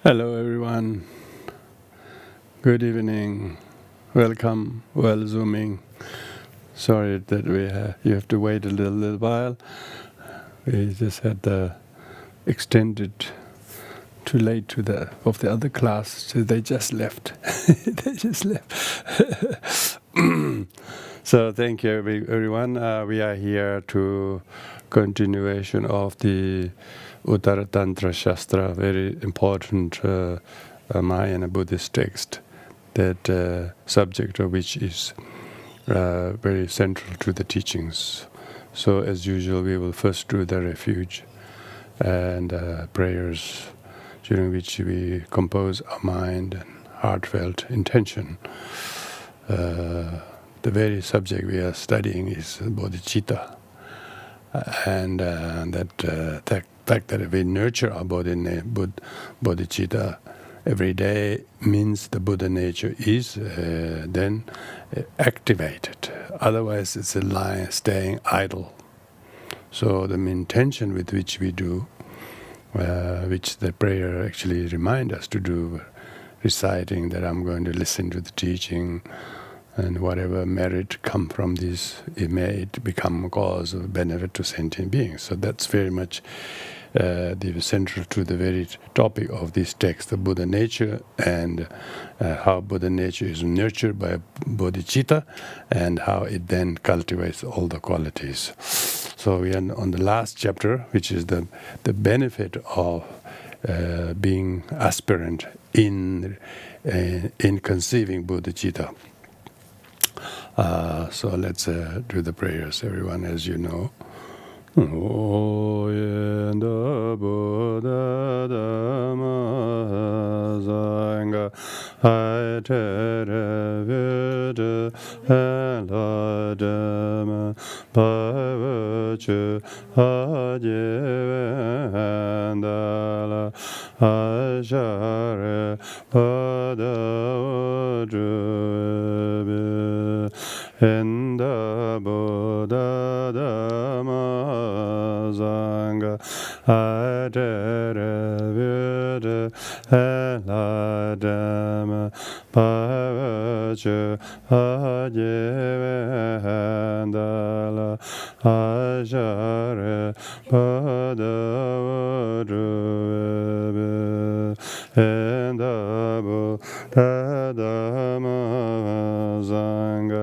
Hello everyone, good evening, welcome, well zooming. Sorry that you have to wait a little while. We just had the extended too late to the other class, so they just left. They just left. So thank you everyone. We are here to continuation of the Uttaratantra Shastra, very important Mahayana Buddhist text, that subject of which is very central to the teachings. So as usual, we will first do the refuge and prayers, during which we compose our mind and heartfelt intention. The very subject we are studying is bodhicitta, and that fact that we nurture our bodhicitta every day means the Buddha nature is then activated. Otherwise, it's a lie, staying idle. So the intention with which we do, which the prayer actually reminds us to do, reciting that I'm going to listen to the teaching, and whatever merit come from this, it may become a cause of benefit to sentient beings. So that's very much the central to the very topic of this text, the Buddha nature, and how Buddha nature is nurtured by bodhicitta, and how it then cultivates all the qualities. So we are on the last chapter, which is the benefit of being aspirant in conceiving bodhicitta. So let's do the prayers, everyone, as you know. O yenda Buddha Dhamma Sangha Hai Tere Vede Hela Dhamma Bhavachu Ajivendala Ashare Padavadrubi Enda Buddha Dhamma Sangha Atere Vede Hela Dhamma Bhavachu Ajivendala Ashare Padavadrubi Enda Buddha Dhamma Sangha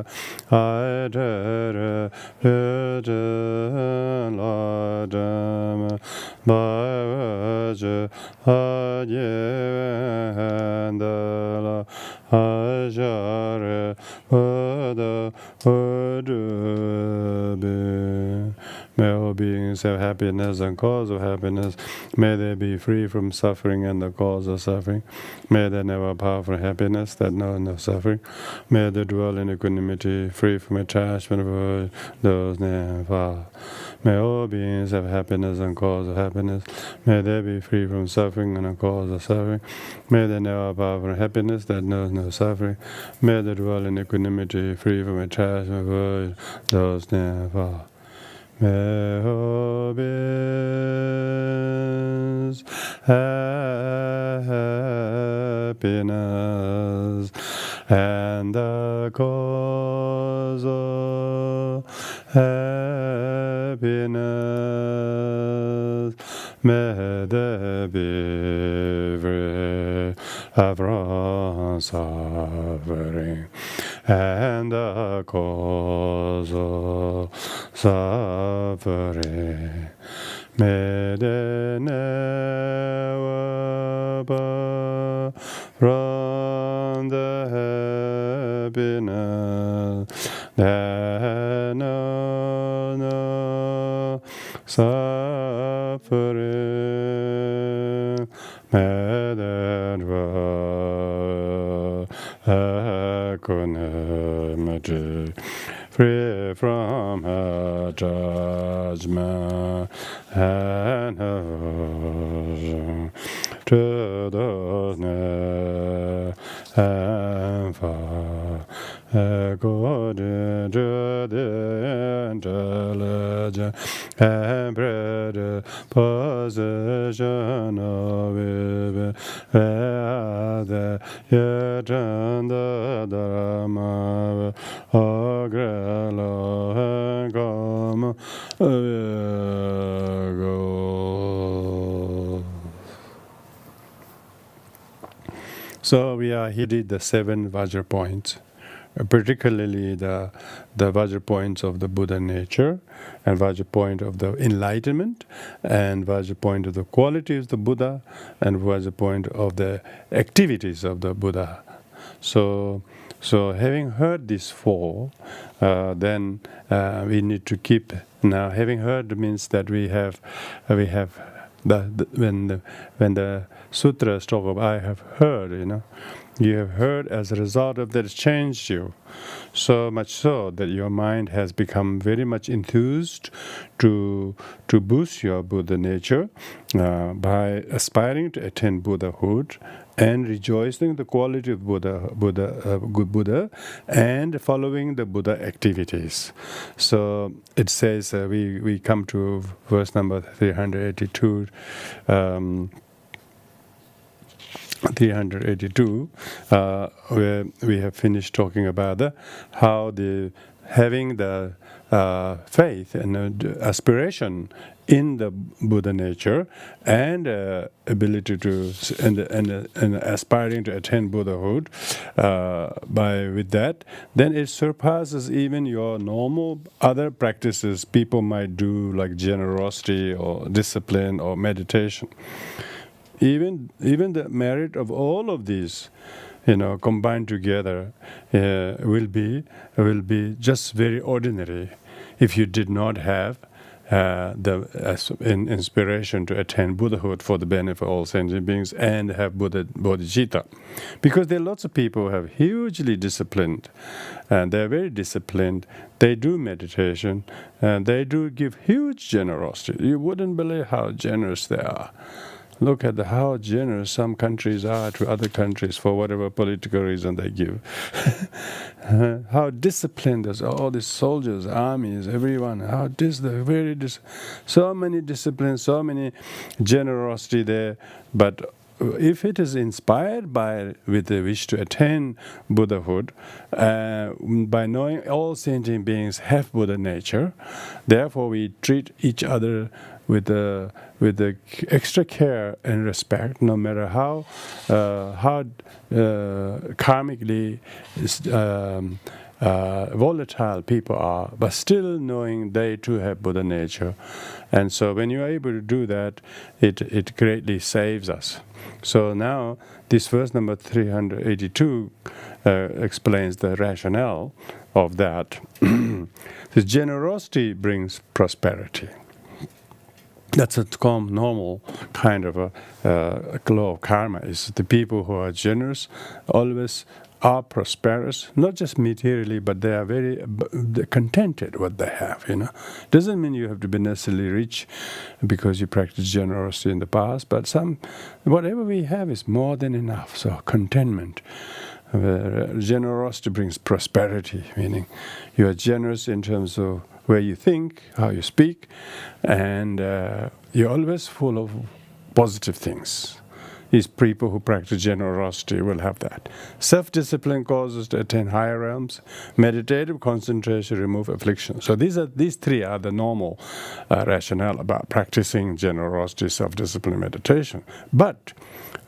Atere Vede Hela Dhamma Bhavachu Ajivendala Ashare Padavadrubi. May all beings have happiness and cause of happiness. May they be free from suffering and the cause of suffering. May they never part from happiness that knows no suffering. May they dwell in equanimity, free from attachment for those near and far. May all beings have happiness and cause of happiness. May they be free from suffering and the cause of suffering. May they never part from happiness that knows no suffering. May they dwell in equanimity, free from attachment for those near and far. May all beings have happiness, and the cause of happiness may they be free from suffering, and the cause of suffering may they never part from the happiness that knows no suffering. May they dwell equanimity, free from her judgment and aversion to those near and far, according to the intelligence and predisposition of it. Veda Yajanda Dharma Agrelo Gama So we are here did the 7 Vajra points, particularly the Vajra points of the Buddha nature, and Vajra point of the enlightenment, and Vajra point of the qualities of the Buddha, and Vajra point of the activities of the Buddha. So having heard these 4, then we need to keep. Now, having heard means that we have when the sutras talk about I have heard, you have heard, as a result of that it's changed you, so much so that your mind has become very much enthused to boost your Buddha nature by aspiring to attain Buddhahood and rejoicing the quality of good Buddha, and following the Buddha activities. So it says, we come to verse number 382. 382, where we have finished talking about how having the faith and aspiration in the Buddha nature and ability to and aspiring to attain Buddhahood, with that, then it surpasses even your normal other practices people might do, like generosity or discipline or meditation. Even the merit of all of these, combined together, will be just very ordinary if you did not have inspiration to attain Buddhahood for the benefit of all sentient beings and have bodhicitta. Because there are lots of people who have hugely disciplined, and they're very disciplined, they do meditation, and they do give huge generosity. You wouldn't believe how generous they are. Look at how generous some countries are to other countries for whatever political reason they give. How disciplined there's all these soldiers, armies, everyone. So many disciplines, so many generosity there. But if it is inspired with the wish to attain Buddhahood, by knowing all sentient beings have Buddha nature, therefore we treat each other with the extra care and respect, no matter how karmically volatile people are, but still knowing they too have Buddha nature. And so when you are able to do that, it greatly saves us. So now this verse number 382 explains the rationale of that. This generosity brings prosperity. That's a normal kind of a law of karma. Is the people who are generous always are prosperous, not just materially, but they are they're contented with what they have. Doesn't mean you have to be necessarily rich because you practiced generosity in the past, but whatever we have is more than enough. So contentment. Generosity brings prosperity, meaning you are generous in terms of where you think, how you speak, and you're always full of positive things. These people who practice generosity will have that. Self-discipline causes to attain higher realms. Meditative concentration remove affliction. So these 3 are the normal rationale about practicing generosity, self-discipline, meditation. But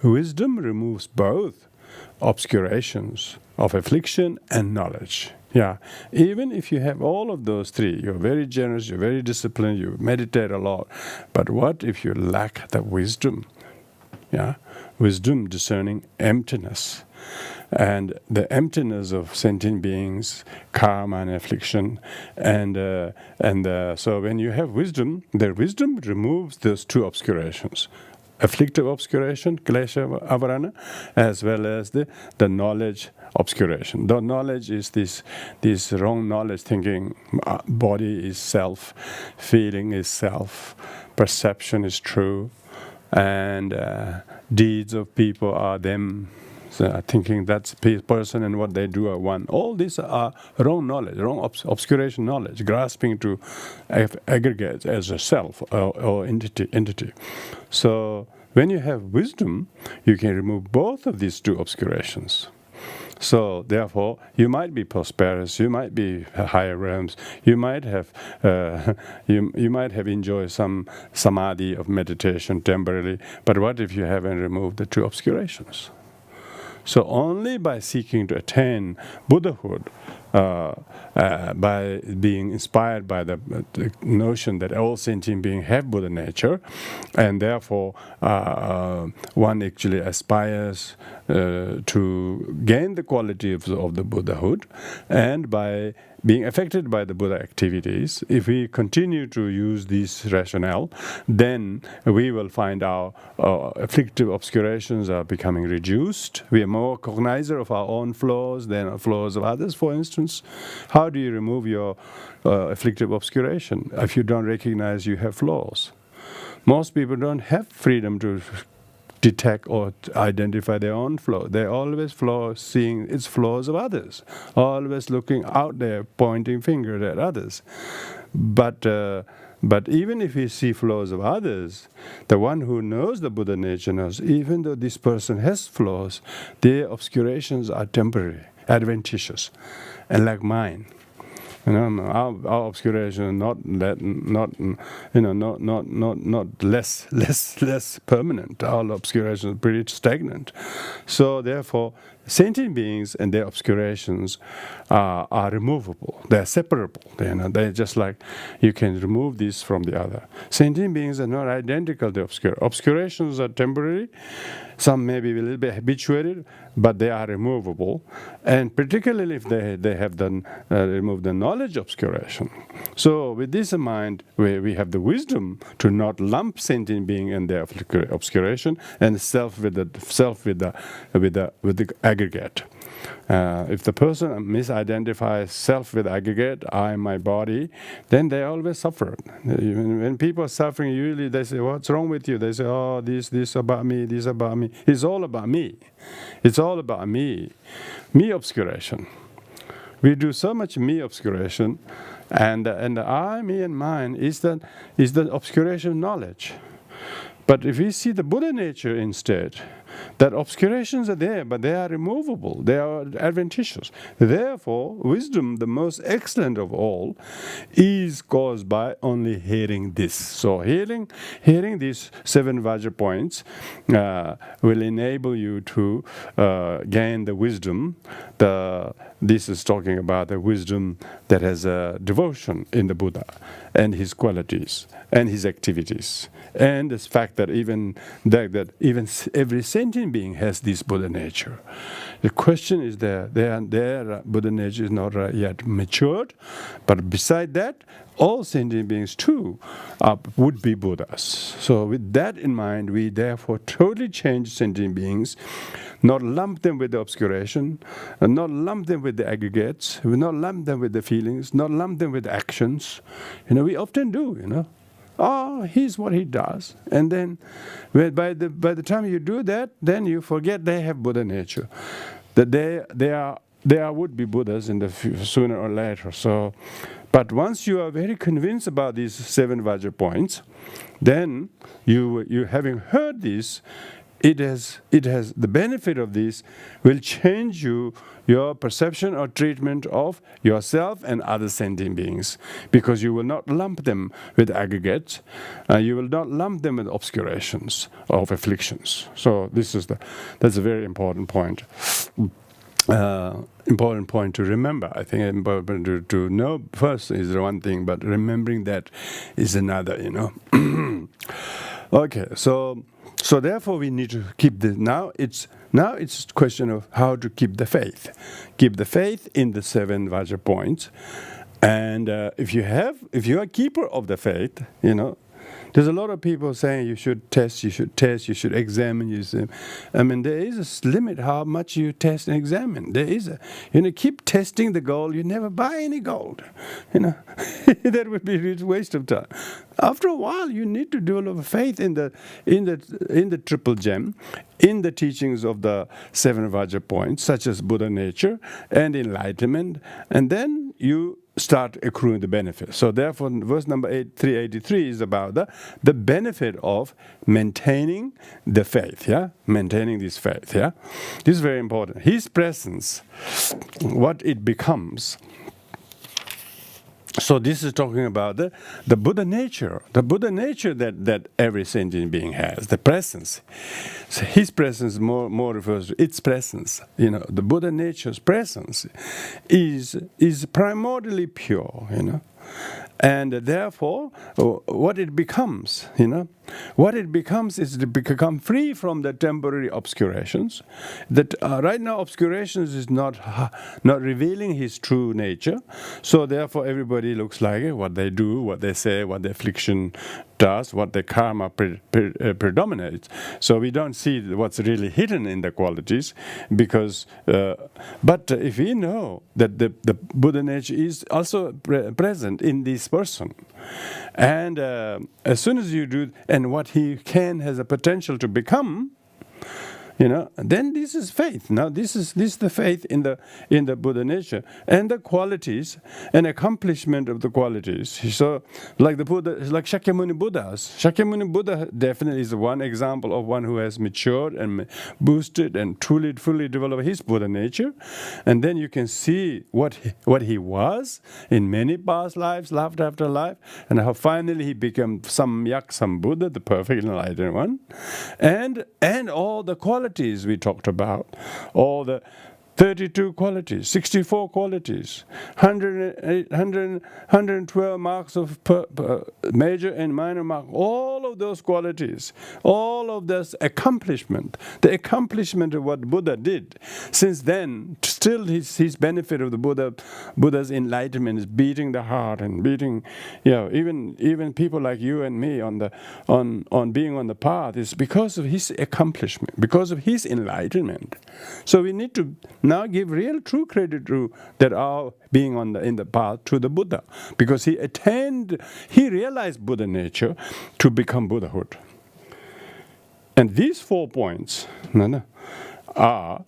wisdom removes both obscurations of affliction and knowledge. Yeah, even if you have all of those 3, you're very generous, you're very disciplined, you meditate a lot. But what if you lack the wisdom? Yeah, wisdom discerning emptiness. And the emptiness of sentient beings, karma and affliction. So when you have wisdom, the wisdom removes those 2 obscurations. Afflictive obscuration, klesha avarana, as well as the knowledge obscuration. The knowledge is this wrong knowledge, thinking body is self, feeling is self, perception is true, and deeds of people are them. So thinking that's person and what they do are one. All these are wrong knowledge, wrong obscuration knowledge, grasping to aggregates as a self or entity. So when you have wisdom, you can remove both of these two obscurations. So therefore, you might be prosperous, you might be higher realms, you might have you might have enjoyed some samadhi of meditation temporarily. But what if you haven't removed the two obscurations? So only by seeking to attain Buddhahood, by being inspired by the notion that all sentient beings have Buddha nature, and therefore one actually aspires to gain the quality of the Buddhahood, and by being affected by the Buddha activities, if we continue to use this rationale, then we will find our afflictive obscurations are becoming reduced. We are more cognizer of our own flaws than flaws of others, for instance. How do you remove your afflictive obscuration if you don't recognize you have flaws? Most people don't have freedom to detect or identify their own flaw. They're always seeing its flaws of others, always looking out there, pointing fingers at others. But even if we see flaws of others, the one who knows the Buddha nature knows, even though this person has flaws, their obscurations are temporary, adventitious, and like mine. Our obscuration is not less permanent. Our obscuration is pretty stagnant. So therefore, sentient beings and their obscurations are removable. They are separable. They're just like you can remove this from the other. Sentient beings are not identical to obscurations are temporary. Some may be a little bit habituated, but they are removable. And particularly if they have done removed the knowledge obscuration. So with this in mind, we have the wisdom to not lump sentient being and their obscuration and self with the aggregate. If the person misidentifies self with aggregate, I, my body, then they always suffer. When people are suffering, usually they say, what's wrong with you? They say, oh, this about me, this about me. It's all about me. It's all about me. Me obscuration. We do so much me obscuration, and the I, me, and mine is the obscuration knowledge. But if we see the Buddha nature instead, that obscurations are there, but they are removable. They are adventitious. Therefore, wisdom, the most excellent of all, is caused by only hearing this. So hearing these 7 Vajra points will enable you to gain the wisdom. This is talking about the wisdom that has a devotion in the Buddha and his qualities and his activities, and this fact that even every sentient being has this Buddha nature. The question is their Buddha nature is not yet matured, but beside that, all sentient beings too would be Buddhas. So with that in mind, we therefore totally change sentient beings, not lump them with the obscuration, not lump them with the aggregates, not lump them with the feelings, not lump them with actions. We often do, Oh, he's what he does. And then by the time you do that, then you forget they have Buddha nature. That they are would-be Buddhas sooner or later. So, but once you are very convinced about these 7 Vajra points, then you having heard this, it has the benefit of this will change your perception or treatment of yourself and other sentient beings, because you will not lump them with aggregates, you will not lump them with obscurations of afflictions. So that's a very important point. Important point to remember. I think important to know first is one thing, but remembering that is another. Okay, so therefore we need to keep this. Now it's a question of how to keep the faith. Keep the faith in the 7 Vajra points, and if you are a keeper of the faith, there's a lot of people saying you should examine. There is a limit how much you test and examine. There is keep testing the gold, you never buy any gold. That would be a waste of time. After a while, you need to develop faith in the triple gem, in the teachings of the 7 Vajra points, such as Buddha nature and enlightenment, and then you start accruing the benefit. So therefore, verse number 383 is about the benefit of maintaining the faith, maintaining this faith. This is very important. His presence, what it becomes. So this is talking about the Buddha nature, that every sentient being has, the presence. So his presence more refers to its presence. The Buddha nature's presence is primordially pure. And therefore, what it becomes, is to become free from the temporary obscurations. That right now, obscurations is not revealing his true nature. So therefore, everybody looks like it, what they do, what they say, what the affliction does, what the karma predominates. So we don't see what's really hidden in the qualities, because. But if we know that the Buddha nature is also present in this person, and as soon as you do, and what he has a potential to become, then this is faith. Now this is the faith in the Buddha nature and the qualities and accomplishment of the qualities. So like the Buddha, like Shakyamuni Buddhas. Shakyamuni Buddha definitely is one example of one who has matured and boosted and truly fully developed his Buddha nature. And then you can see what he was in many past lives, life after life, and how finally he became some Buddha, the perfect enlightened one, and all the qualities we talked about, all the 32 qualities, 64 qualities, 112 marks of major and minor mark, all of those qualities, all of this accomplishment, the accomplishment of what Buddha did. Since then, still his benefit of the Buddha's enlightenment is beating the heart and beating, even people like you and me on being on the path is because of his accomplishment, because of his enlightenment. So we need to now give real true credit to that our being in the path to the Buddha, because he realized Buddha nature to become Buddhahood. And these 4 points are,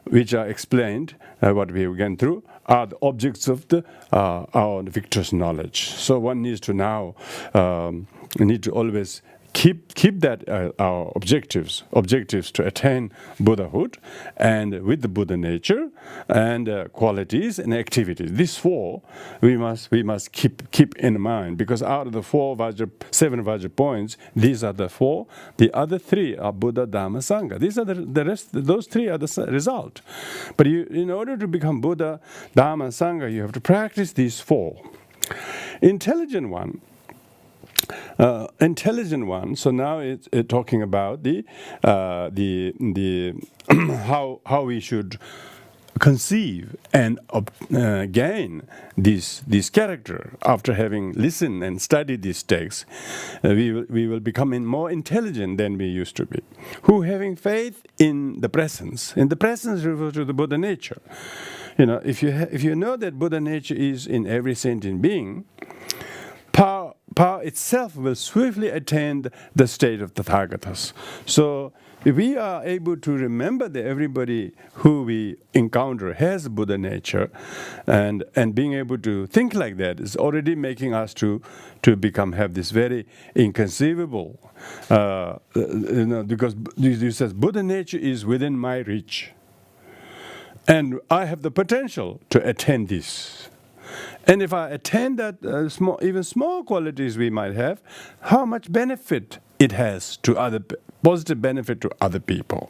which are explained, what we have gone through, are the objects of our victor's knowledge. So one needs to now always keep that our objectives to attain Buddhahood, and with the Buddha nature and qualities and activities. These 4 we must keep in mind, because out of the 7 Vajra points, these are the 4. The other 3 are Buddha, Dharma, Sangha. These are the rest. Those 3 are the result. But in order to become Buddha, Dharma, Sangha, you have to practice these 4. Intelligent one. So now it's talking about the how we should conceive and gain this character. After having listened and studied these texts, we will become more intelligent than we used to be. Who having faith in the presence. In the presence refers to the Buddha nature. If you know that Buddha nature is in every sentient being, power itself will swiftly attain the state of Tathagatas. So if we are able to remember that everybody who we encounter has Buddha nature, and being able to think like that is already making us to have this very inconceivable, because it says Buddha nature is within my reach, and I have the potential to attain this. And if I attain that even small qualities we might have, how much benefit it has to positive benefit to other people.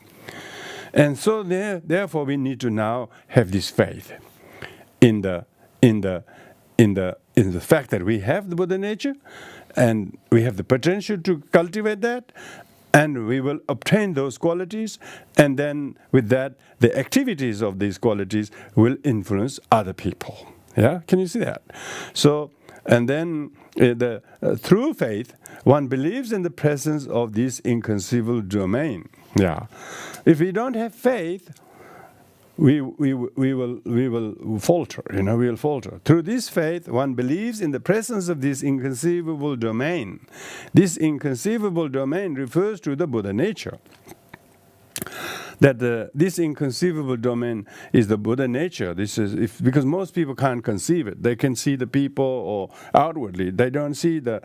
And so therefore we need to now have this faith in the fact that we have the Buddha nature, and we have the potential to cultivate that, and we will obtain those qualities, and then with that the activities of these qualities will influence other people. Yeah, can you see that? So, and then through faith, one believes in the presence of this inconceivable domain. Yeah, if we don't have faith, we will falter. We will falter. Through this faith, one believes in the presence of this inconceivable domain. This inconceivable domain refers to the Buddha nature. that this inconceivable domain is the Buddha nature. This is because most people can't conceive it. They can see the people or outwardly. They don't see the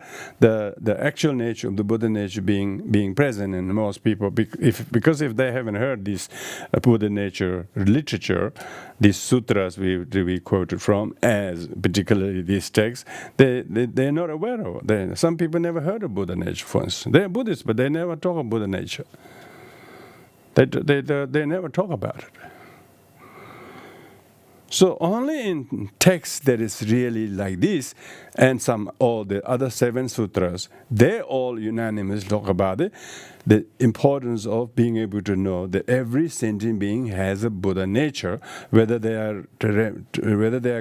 actual nature of the Buddha nature being present in most people. Because if they haven't heard this Buddha nature literature, these sutras we quoted from, as particularly these texts, they're not aware of it. Some people never heard of Buddha nature, for instance. They're Buddhists, but they never talk of Buddha nature. They never talk about it. So only in texts that is really like this, and all the other 7 sutras, they all unanimously talk about it, the importance of being able to know that every sentient being has a Buddha nature, whether they are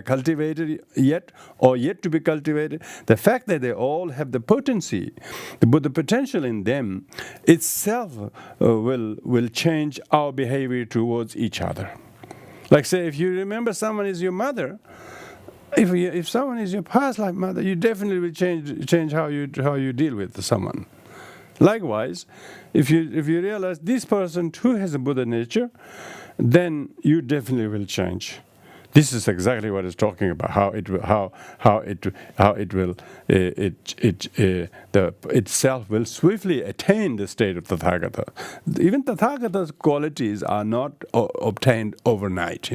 cultivated yet or yet to be cultivated. The fact that they all have the potency, the Buddha potential in them, itself will change our behavior towards each other. Like say, if you remember someone is your mother, if someone is your past life mother, you definitely will change how you deal with someone. Likewise, if you realize this person too has a Buddha nature, then you definitely will change. This is exactly what it's talking about. Itself will swiftly attain the state of Tathagata. Even Tathagata's qualities are not obtained overnight.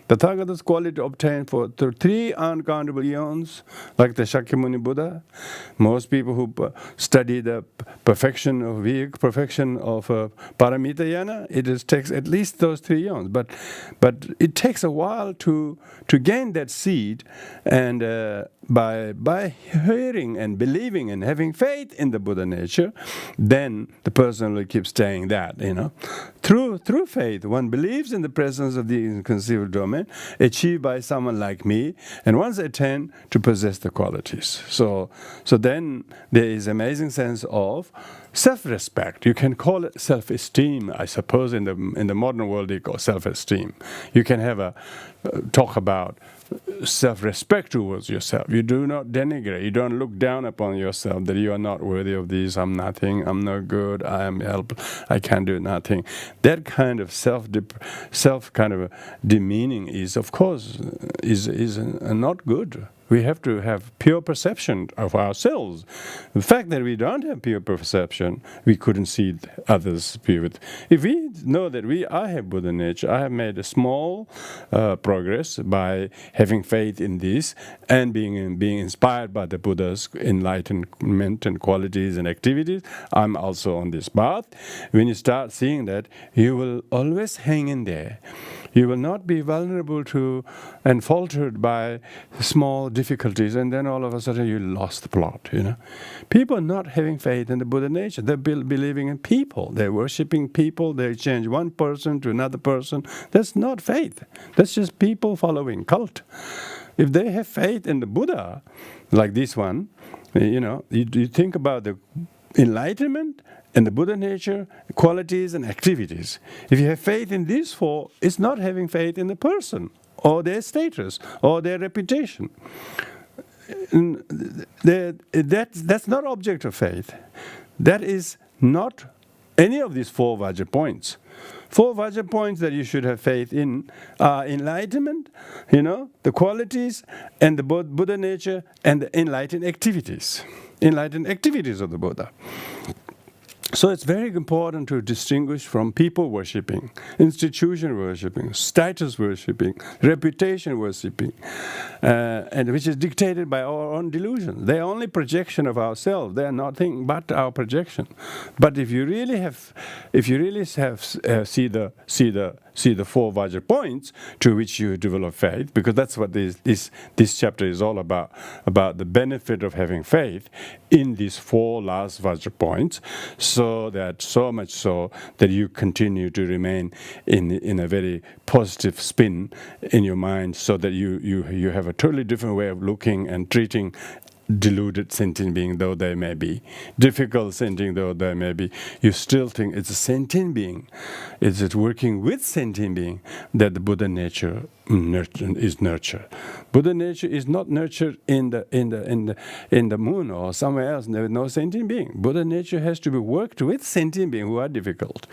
Tathagata's quality obtained for 3 uncountable eons, like the Shakyamuni Buddha. Most people who study the perfection of Vivek, perfection of Paramita, it takes at least those 3 eons. But it takes a while to gain that seed, and by hearing and believing and having faith in the Buddha nature, then the person will keep staying that. Through faith, one believes in the presence of the inconceivable domain, achieved by someone like me, and once attain to possess the qualities. So then there is amazing sense of self-respect. You can call it self-esteem, I suppose. In the modern world, they call self-esteem. You can have talk about self-respect towards yourself. You do not denigrate. You don't look down upon yourself that you are not worthy of this. I'm nothing. I'm no good. I am helpless. I can do nothing. That kind of self kind of demeaning is, of course, is not good. We have to have pure perception of ourselves. The fact that we don't have pure perception, we couldn't see others pure. If we know that I have Buddha nature, I have made a small progress by having faith in this and being inspired by the Buddha's enlightenment and qualities and activities, I'm also on this path. When you start seeing that, you will always hang in there. You will not be vulnerable to and faltered by small difficulties, and then all of a sudden you lost the plot. People not having faith in the Buddha nature. They're believing in people. They're worshipping people. They change one person to another person. That's not faith. That's just people following cult. If they have faith in the Buddha, like this one, you think about the enlightenment and the Buddha nature, qualities and activities. If you have faith in these 4, it's not having faith in the person or their status or their reputation. That's not object of faith. That is not any of these 4 Vajra points. 4 Vajra points that you should have faith in are enlightenment, the qualities and the Buddha nature and the enlightened activities of the Buddha. So it's very important to distinguish from people worshipping, institution worshipping, status worshipping, reputation worshipping, and which is dictated by our own delusion. They are only projection of ourselves. They are nothing but our projection. But if you really see the 4 Vajra points to which you develop faith, because that's what this chapter is all about the benefit of having faith in these 4 last Vajra points, so much so that you continue to remain in a very positive spin in your mind, so that you have a totally different way of looking and treating deluded sentient being though they may be, difficult sentient though they may be, you still think it's a sentient being. It's it working with sentient being that the Buddha nature is nurtured. Buddha nature is not nurtured in the moon or somewhere else. There is no sentient being. Buddha nature has to be worked with sentient beings who are difficult,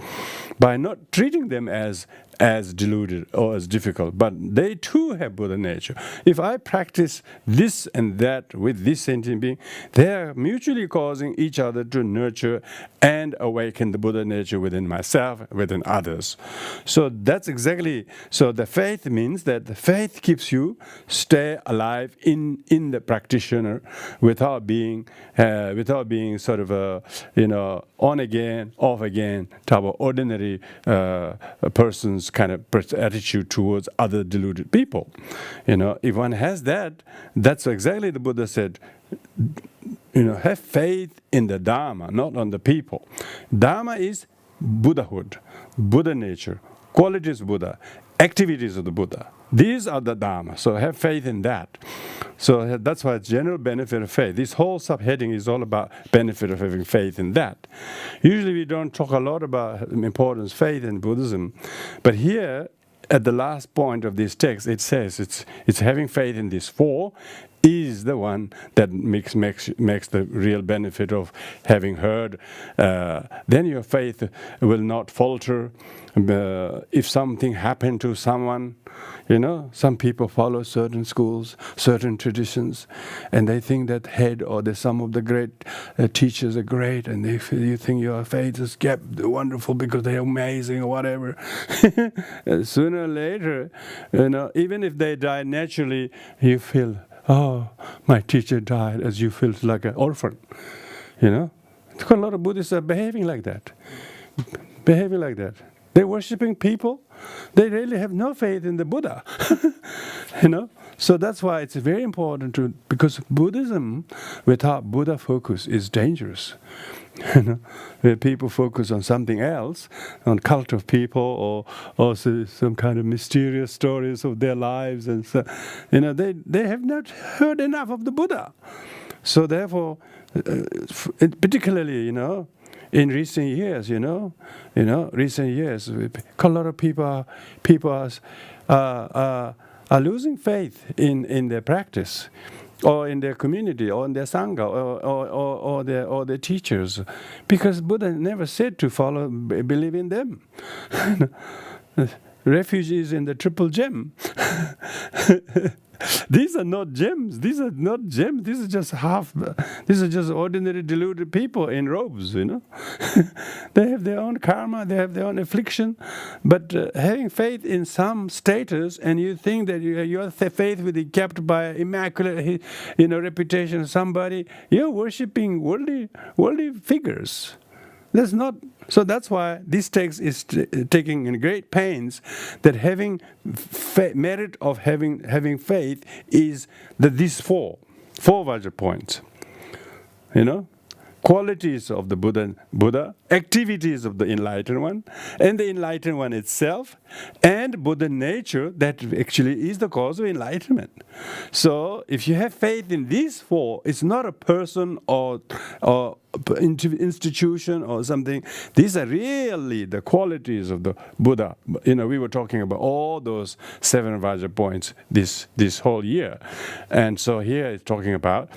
by not treating them as deluded or as difficult, but they too have Buddha nature. If I practice this and that with this sentient being, they are mutually causing each other to nurture and awaken the Buddha nature within myself, within others. So that's exactly, so the faith means that the faith keeps you stay alive in the practitioner without being sort of a, on again, off again type of ordinary person's kind of attitude towards other deluded people. If one has that, that's exactly the Buddha said. Have faith in the Dharma, not on the people. Dharma is Buddhahood, Buddha nature, qualities of Buddha, activities of the Buddha. These are the Dharma, so have faith in that. So that's why it's general benefit of faith. This whole subheading is all about benefit of having faith in that. Usually we don't talk a lot about importance of faith in Buddhism, but here at the last point of this text it says it's having faith in these four is the one that makes the real benefit of having heard. Then your faith will not falter. If something happened to someone, some people follow certain schools, certain traditions, and they think that head or some of the great teachers are great, and you think your faith is kept wonderful because they're amazing or whatever. Sooner or later, even if they die naturally, you feel, oh, my teacher died, as you feel like an orphan. A lot of Buddhists are behaving like that. They're worshipping people. They really have no faith in the Buddha. So that's why it's very important because Buddhism without Buddha focus is dangerous. Where people focus on something else, on cult of people, or some kind of mysterious stories of their lives, and so, they have not heard enough of the Buddha. So therefore, particularly, in recent years, a lot of people are losing faith in their practice, or in their community, or in their sangha, or their teachers, because Buddha never said to believe in them. Refugees in the triple gem. These are not gems. These are just ordinary deluded people in robes. They have their own karma. They have their own affliction. But having faith in some status, and you think that your faith will be kept by immaculate, reputation of somebody, you're worshipping worldly figures. That's not. So that's why this text is taking in great pains that having merit of having faith is these four Vajra points. Qualities of the Buddha, activities of the enlightened one, and the enlightened one itself, and Buddha nature that actually is the cause of enlightenment. So if you have faith in these four, it's not a person or institution or something. These are really the qualities of the Buddha. We were talking about all those 7 Vajra points this whole year, and so here it's talking about.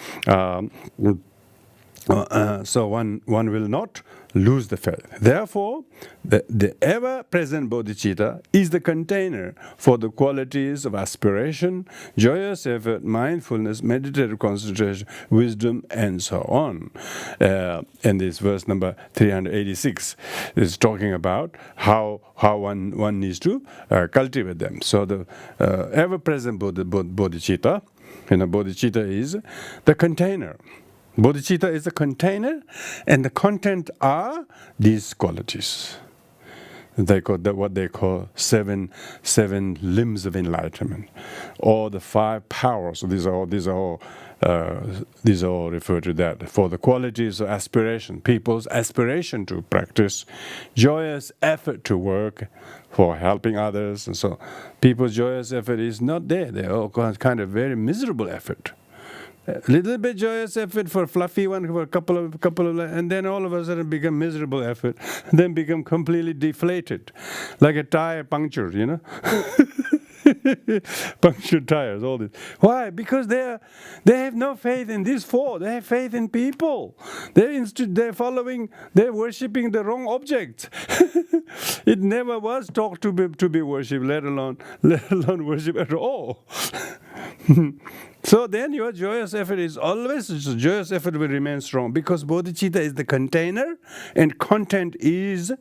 So one will not lose the faith. Therefore, the ever-present bodhicitta is the container for the qualities of aspiration, joyous effort, mindfulness, meditative concentration, wisdom, and so on. And this verse number 386 is talking about how one needs to cultivate them. So the ever-present bodhicitta, bodhicitta is the container. Bodhicitta is a container, and the content are these qualities. They call that what they call seven limbs of enlightenment, or the 5 powers. These are all referred to that for the qualities of aspiration, people's aspiration to practice, joyous effort to work for helping others, and so people's joyous effort is not there. They're all kind of very miserable effort. A little bit joyous effort for fluffy one for a couple of, and then all of a sudden become miserable effort, then become completely deflated, like a tire punctured, punctured tires, all this. Why? Because they have no faith in these four. They have faith in people. They're worshipping the wrong object. It never was taught to be worshipped, let alone worship at all. So then your joyous effort is always, joyous effort will remain strong, because bodhicitta is the container and content is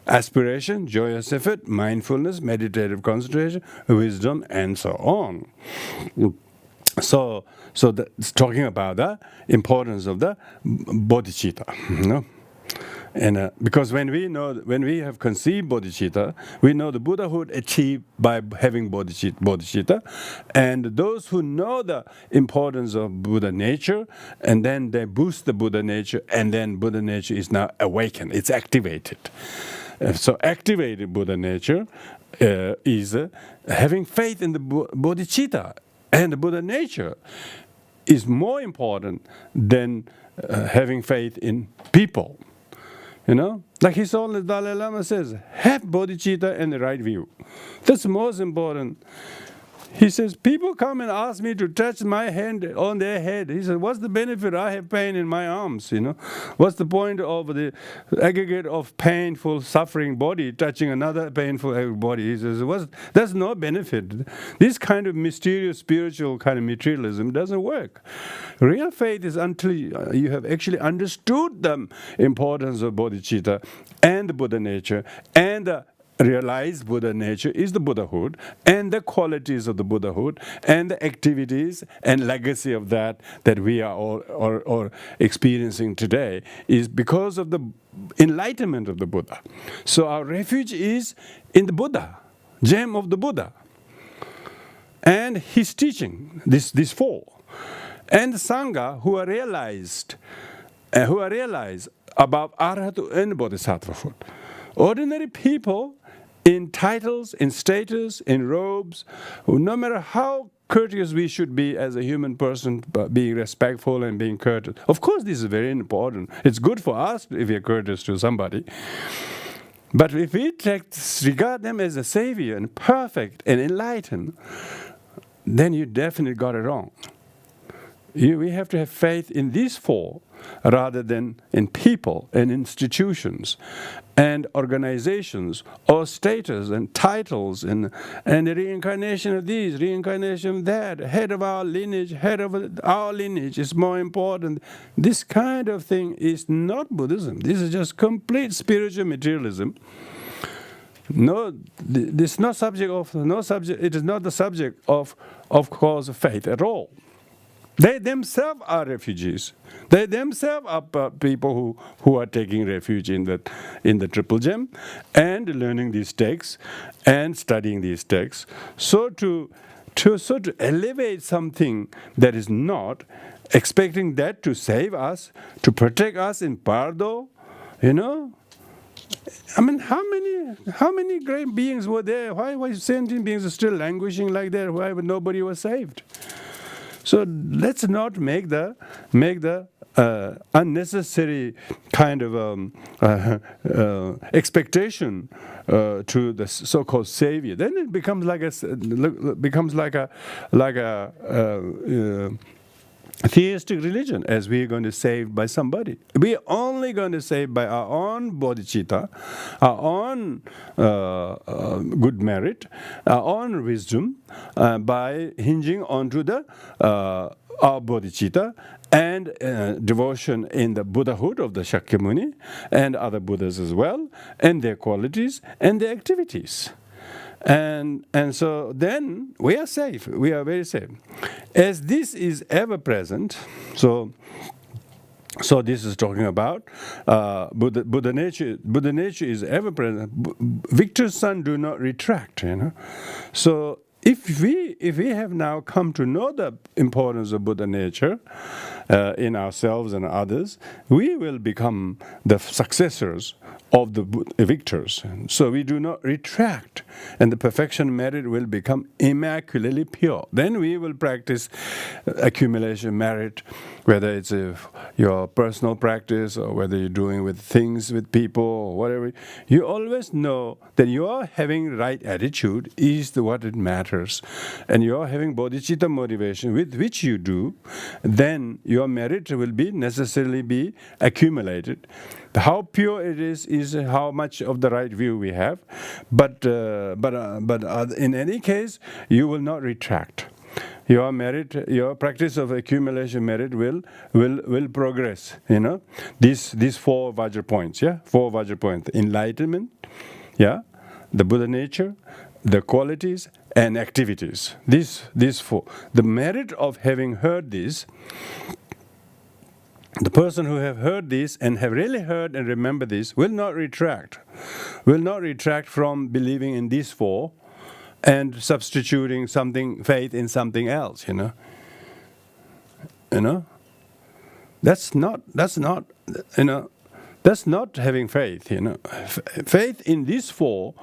aspiration, joyous effort, mindfulness, meditative concentration, wisdom, and so on. So that's talking about the importance of the bodhicitta. And because when we have conceived bodhicitta, we know the Buddhahood achieved by having bodhicitta, and those who know the importance of Buddha nature, and then they boost the Buddha nature, and then Buddha nature is now awakened, it's activated. So activated Buddha nature is having faith in the bodhicitta, and the Buddha nature is more important than having faith in people. Like His Holiness Dalai Lama says, have bodhicitta and the right view. That's the most important. He says, people come and ask me to touch my hand on their head. He says, what's the benefit? I have pain in my arms, What's the point of the aggregate of painful, suffering body touching another painful body? He says, that's no benefit. This kind of mysterious, spiritual kind of materialism doesn't work. Real faith is until you have actually understood the importance of bodhicitta and the Buddha nature, and the realized Buddha nature is the Buddhahood, and the qualities of the Buddhahood, and the activities and legacy of that we are all experiencing today is because of the enlightenment of the Buddha. So our refuge is in the Buddha, gem of the Buddha, and his teaching, these four, and the Sangha who are realized about Arhatu and Bodhisattvahood. Ordinary people in titles, in status, in robes, no matter how courteous we should be as a human person, being respectful and being courteous. Of course, this is very important. It's good for us if we're courteous to somebody. But if we regard them as a savior and perfect and enlightened, then you definitely got it wrong. We have to have faith in these four rather than in people and institutions and organizations or status and titles and the reincarnation of these, reincarnation of that, head of our lineage is more important. This kind of thing is not Buddhism. This is just complete spiritual materialism. It is not the subject of cause of faith at all. They themselves are refugees. They themselves are people who are taking refuge in the Triple Gem and learning these texts and studying these texts. So to elevate something that is not, expecting that to save us, to protect us in Pardo, I mean, how many great beings were there? Why sentient beings are still languishing like that? Why nobody was saved? So let's not make the unnecessary kind of expectation to the so-called savior. Then it becomes like a theistic religion, as we are going to save by somebody. We are only going to save by our own bodhicitta, our own good merit, our own wisdom, by hinging onto our bodhicitta and devotion in the Buddhahood of the Shakyamuni and other Buddhas as well, and their qualities and their activities. And so then we are safe. We are very safe. As this is ever present, so this is talking about Buddha nature. Buddha nature is ever present. Victor's son do not retract. So if we have now come to know the importance of Buddha nature in ourselves and others, we will become the successors of the victors. So we do not retract, and the perfection merit will become immaculately pure. Then we will practice accumulation merit, whether it's your personal practice or whether you're doing with things, with people, or whatever. You always know that you are having right attitude is what it matters, and you are having bodhicitta motivation with which you do. Then your merit will be necessarily be accumulated. How pure it is how much of the right view we have. But in any case, you will not retract. Your merit, your practice of accumulation merit will progress. These 4 Vajra points. 4 Vajra points: enlightenment, the Buddha nature, the qualities, and activities. These 4. The merit of having heard this. The person who have heard this and have really heard and remember this will not retract from believing in these 4 and substituting faith in something else. That's not having faith. Faith in these 4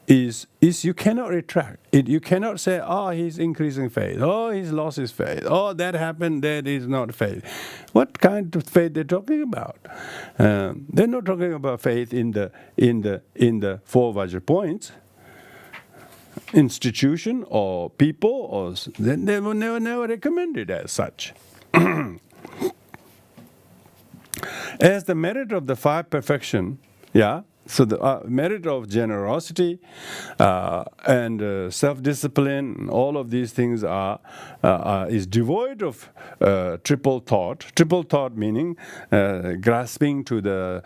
is you cannot retract it. You cannot say, he's increasing faith, he's lost his faith, that happened, that is not faith. What kind of faith they're talking about? They're not talking about faith in the 4 Vajra points. Institution or people, or they were never recommended as such. As the merit of the 5 perfection, so the merit of generosity and self-discipline, all of these things is devoid of triple thought. Triple thought meaning grasping to the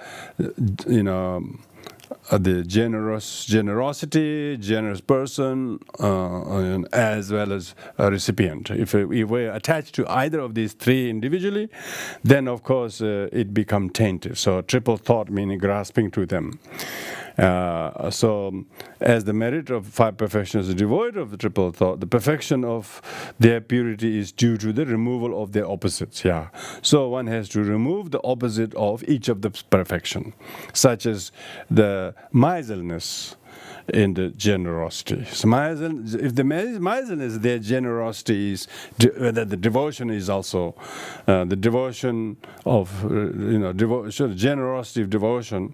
generosity, generous person, as well as a recipient. If we're attached to either of these 3 individually, then of course it becomes tainted. So triple thought meaning grasping to them. So as the merit of 5 perfections is devoid of the triple thought, the perfection of their purity is due to the removal of their opposites. So one has to remove the opposite of each of the perfection, such as the miserliness in the generosity. So if the miserliness, their generosity is, that the devotion is also the devotion of generosity of devotion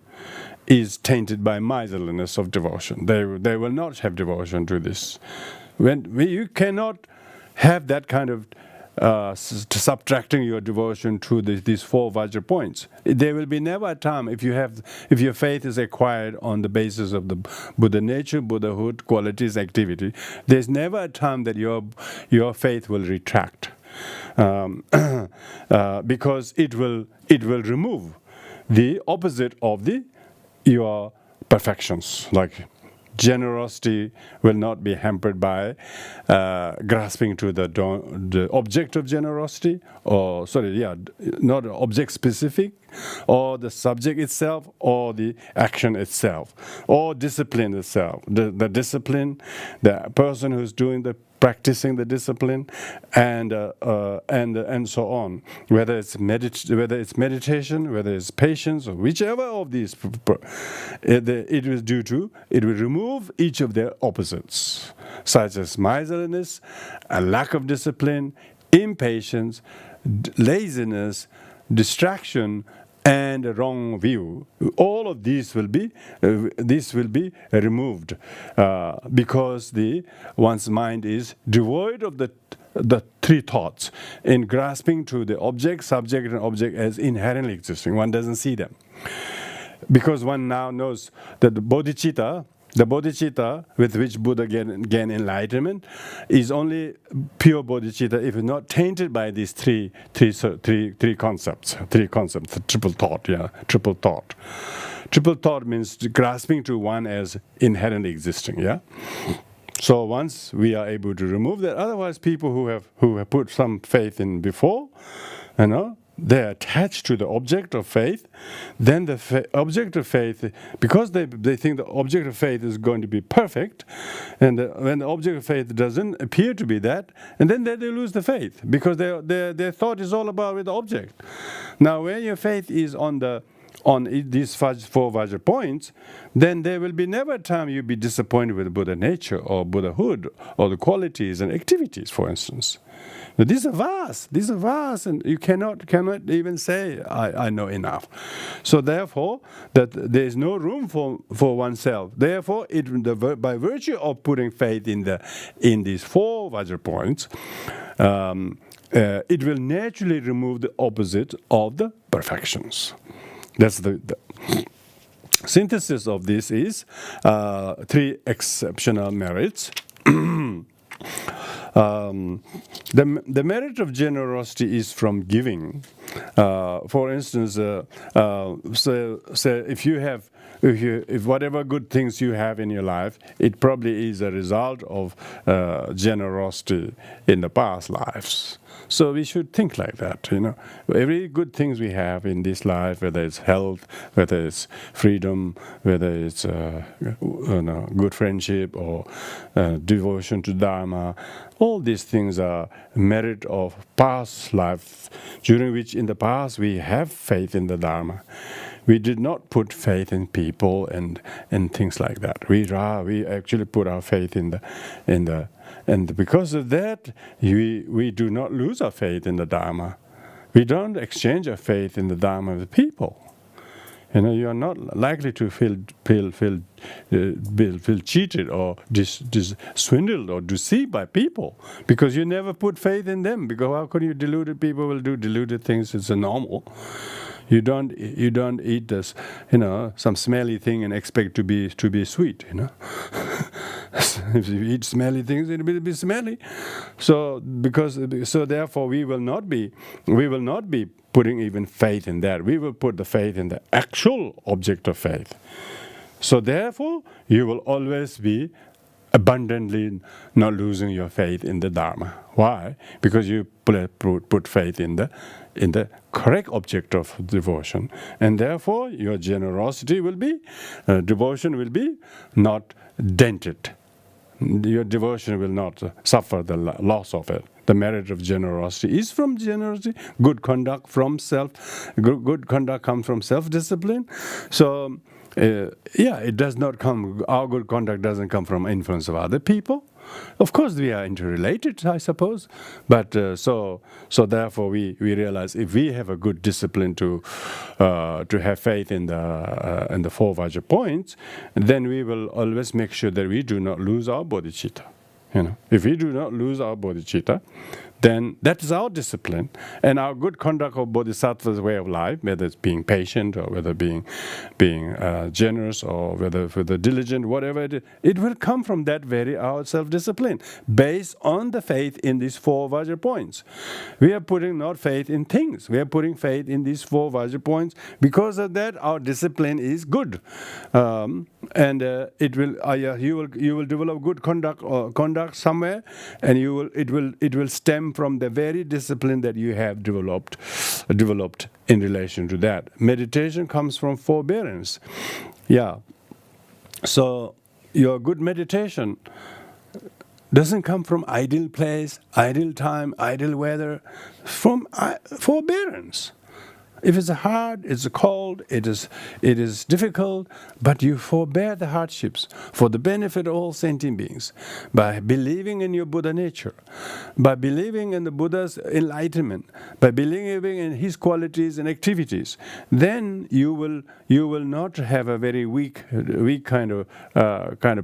is tainted by miserliness of devotion. They will not have devotion to this. You cannot have that kind of subtracting your devotion to these 4 Vajra points. There will be never a time if your faith is acquired on the basis of the Buddha nature, Buddhahood, qualities, activity. There's never a time that your faith will retract, because it will remove the opposite of your perfections. Like generosity will not be hampered by grasping to the object of generosity, not object specific, or the subject itself, or the action itself, or discipline itself. The discipline, the person who's practicing the discipline, and so on. Whether it's meditation, whether it's patience, or whichever of these, it will remove each of their opposites, such as miserliness, a lack of discipline, impatience, laziness, distraction, and a wrong view. All of these will be removed, because one's mind is devoid of the 3 thoughts in grasping to the object, subject, and object as inherently existing. One doesn't see them, because one now knows that the bodhicitta with which Buddha gain enlightenment is only pure bodhicitta if it's not tainted by these three concepts. Triple thought. Triple thought means grasping to one as inherently existing. So once we are able to remove that, otherwise people who have put some faith in before, they're attached to the object of faith, then the object of faith, because they think the object of faith is going to be perfect, and when the object of faith doesn't appear to be that, and then they lose the faith, because their thought is all about the object. Now when your faith is on the on these 4 Vajra points, then there will be never a time you'll be disappointed with Buddha nature or Buddhahood or the qualities and activities, for instance. Now, these are vast, and you cannot even say, I know enough. So therefore, that there is no room for oneself. Therefore, by virtue of putting faith in these 4 Vajra points, it will naturally remove the opposite of the perfections. That's the synthesis of this is 3 exceptional merits. The merit of generosity is from giving. For instance, say if whatever good things you have in your life, it probably is a result of generosity in the past lives. So we should think like that, Every good things we have in this life, whether it's health, whether it's freedom, whether it's good friendship or devotion to Dharma, all these things are merit of past life, during which in the past we have faith in the Dharma. We did not put faith in people and things like that. We actually put our faith in the and because of that, we do not lose our faith in the Dharma. We don't exchange our faith in the Dharma with people. You are not likely to feel cheated or swindled or deceived by people because you never put faith in them. Because how could you deluded people will do deluded things? It's a normal. You don't eat this, some smelly thing and expect to be sweet, If you eat smelly things, it will be smelly. So therefore we will not be putting even faith in that. We will put the faith in the actual object of faith. So therefore you will always be abundantly not losing your faith in the Dharma. Why? Because you put faith in the correct object of devotion, and therefore your generosity will be, devotion will be not dented. Your devotion will not suffer the loss of it. The merit of generosity is from generosity. Good conduct from self. Good conduct comes from self-discipline. So, it does not come. Our good conduct doesn't come from influence of other people. Of course, we are interrelated, I suppose. But so therefore, we realize if we have a good discipline to have faith in the 4 Vajra points, then we will always make sure that we do not lose our bodhicitta. If we do not lose our bodhicitta, then that is our discipline. And our good conduct of bodhisattva's way of life, whether it's being patient or whether being generous or whether diligent, whatever it is, it will come from that very our self-discipline, based on the faith in these 4 Vajra points. We are putting not faith in things. We are putting faith in these 4 Vajra points. Because of that, our discipline is good. And it will you will develop good conduct somewhere, and it will stem from the very discipline that you have developed in relation to that. Meditation comes from forbearance. So your good meditation doesn't come from idle place, idle time, idle weather, from forbearance. If it's hard, it's cold, it is difficult, but you forbear the hardships for the benefit of all sentient beings by believing in your Buddha nature, by believing in the Buddha's enlightenment, by believing in his qualities and activities. Then you will not have a very weak kind of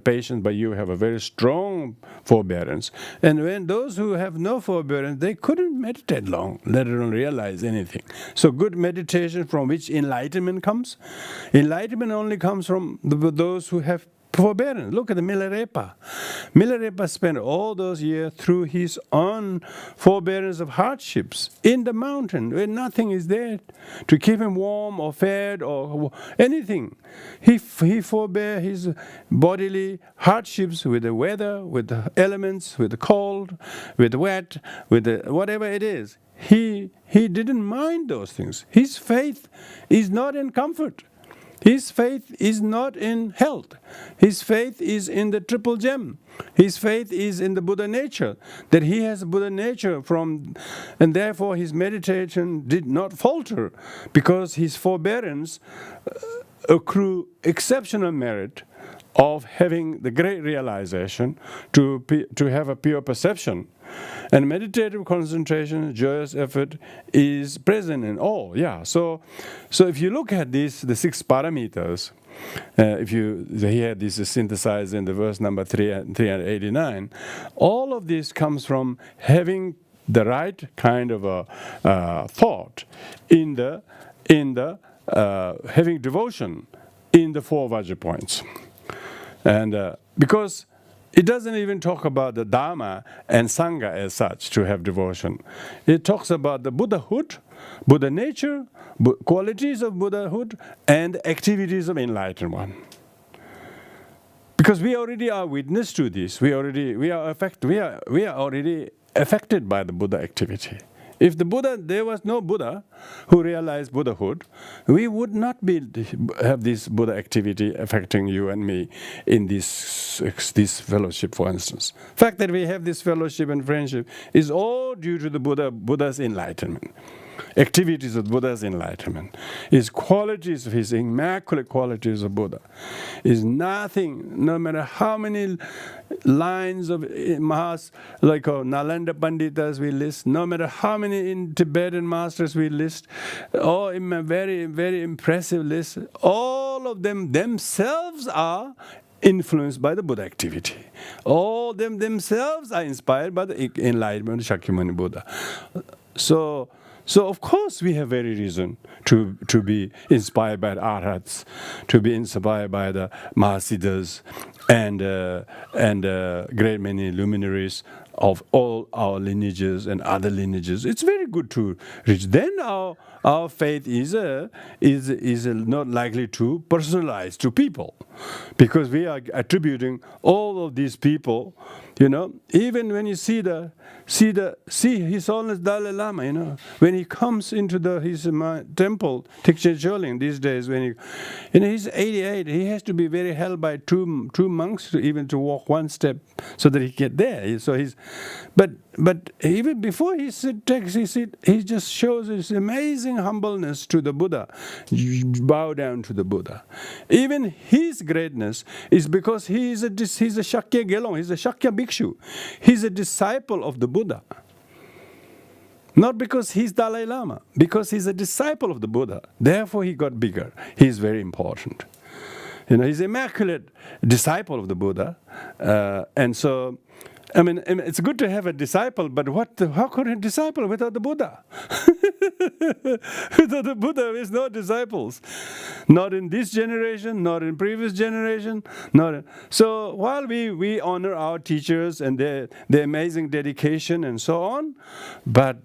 patience, but you have a very strong forbearance. And when those who have no forbearance, they couldn't meditate long, let alone realize anything. So good meditation from which enlightenment comes. Enlightenment only comes from those who have forbearance. Look at the Milarepa. Milarepa spent all those years through his own forbearance of hardships in the mountain where nothing is there to keep him warm or fed or anything. He forbore his bodily hardships with the weather, with the elements, with the cold, with the wet, with the whatever it is. He didn't mind those things. His faith is not in comfort. His faith is not in health. His faith is in the triple gem. His faith is in the Buddha nature, that he has a Buddha nature and therefore his meditation did not falter, because his forbearance accrue exceptional merit of having the great realization to have a pure perception. And meditative concentration, joyous effort is present in all. Yeah. So if you look at the 6 paramitas, if you hear this is synthesized in the verse number 389, all of this comes from having the right kind of a thought in the having devotion in the 4 Vajra points. And because it doesn't even talk about the Dharma and Sangha as such to have devotion. It talks about the Buddhahood, Buddha nature, qualities of Buddhahood, and activities of enlightened one. Because we already are witness to this. We are already affected by the Buddha activity. If there was no Buddha who realized Buddhahood, we would not have this Buddha activity affecting you and me in this fellowship, for instance. The fact that we have this fellowship and friendship is all due to the Buddha's enlightenment. Activities of Buddha's enlightenment, his qualities, his immaculate qualities of Buddha, is nothing, no matter how many lines of Mahas, like Nalanda Panditas we list, no matter how many in Tibetan masters we list, or in a very, very impressive list, all of them themselves are influenced by the Buddha activity. All of them themselves are inspired by the enlightenment of Shakyamuni Buddha. So of course we have very reason to be inspired by the Arhats, to be inspired by the Mahasiddhas and great many luminaries of all our lineages and other lineages. It's very good to reach. Then our faith is not likely to personalize to people, because we are attributing all of these people. Even when you see His Holiness Dalai Lama, when he comes into his temple, Tikchen Choling these days, when he's 88, he has to be very held by two monks to walk one step so that he get there. So but even before he he just shows his amazing humbleness to the Buddha, bow down to the Buddha. Even his greatness is because he's a Shakya Gelong, he's a Shakya Bhikshu. He's a disciple of the Buddha. Not because he's Dalai Lama, because he's a disciple of the Buddha. Therefore he got bigger. He's very important. He's an immaculate disciple of the Buddha. And so, it's good to have a disciple, but how could a disciple without the Buddha? Without the Buddha, there is no disciples. Not in this generation, not in previous generation. So while we honor our teachers and their amazing dedication and so on, but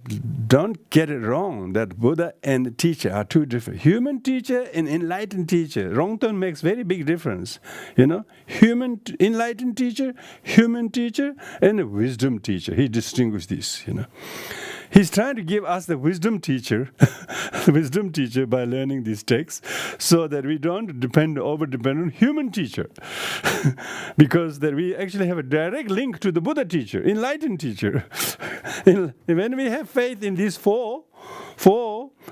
don't get it wrong that Buddha and the teacher are two different. Human teacher and enlightened teacher. Rongton makes very big difference. Human enlightened teacher, human teacher, and a wisdom teacher. He distinguishes this, He's trying to give us the wisdom teacher by learning these texts, so that we don't over-depend on human teacher. Because that we actually have a direct link to the Buddha teacher, enlightened teacher. When we have faith in these four,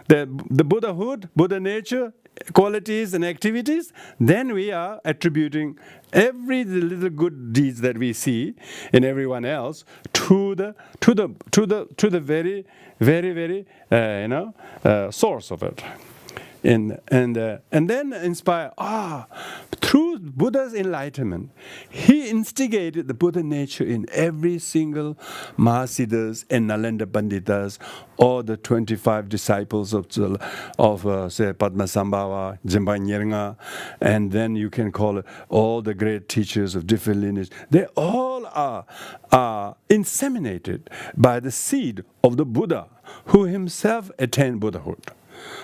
the Buddhahood, Buddha nature, qualities and activities, then we are attributing every little good deeds that we see in everyone else to the very, very, very source of it. And then inspire, through Buddha's enlightenment, he instigated the Buddha nature in every single Mahasiddhas and Nalanda Panditas, or the 25 disciples of say, Padmasambhava, Jempa Nyerngha, and then you can call it all the great teachers of different lineages. They all are inseminated by the seed of the Buddha, who himself attained Buddhahood.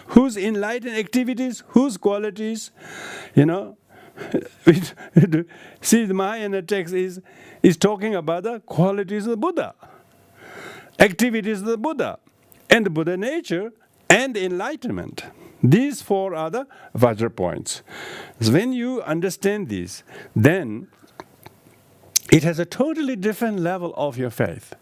Whose enlightened activities, whose qualities, See, the Mahayana text is talking about the qualities of the Buddha, activities of the Buddha, and the Buddha nature, and enlightenment. These four are the Vajra points. So when you understand this, then it has a totally different level of your faith.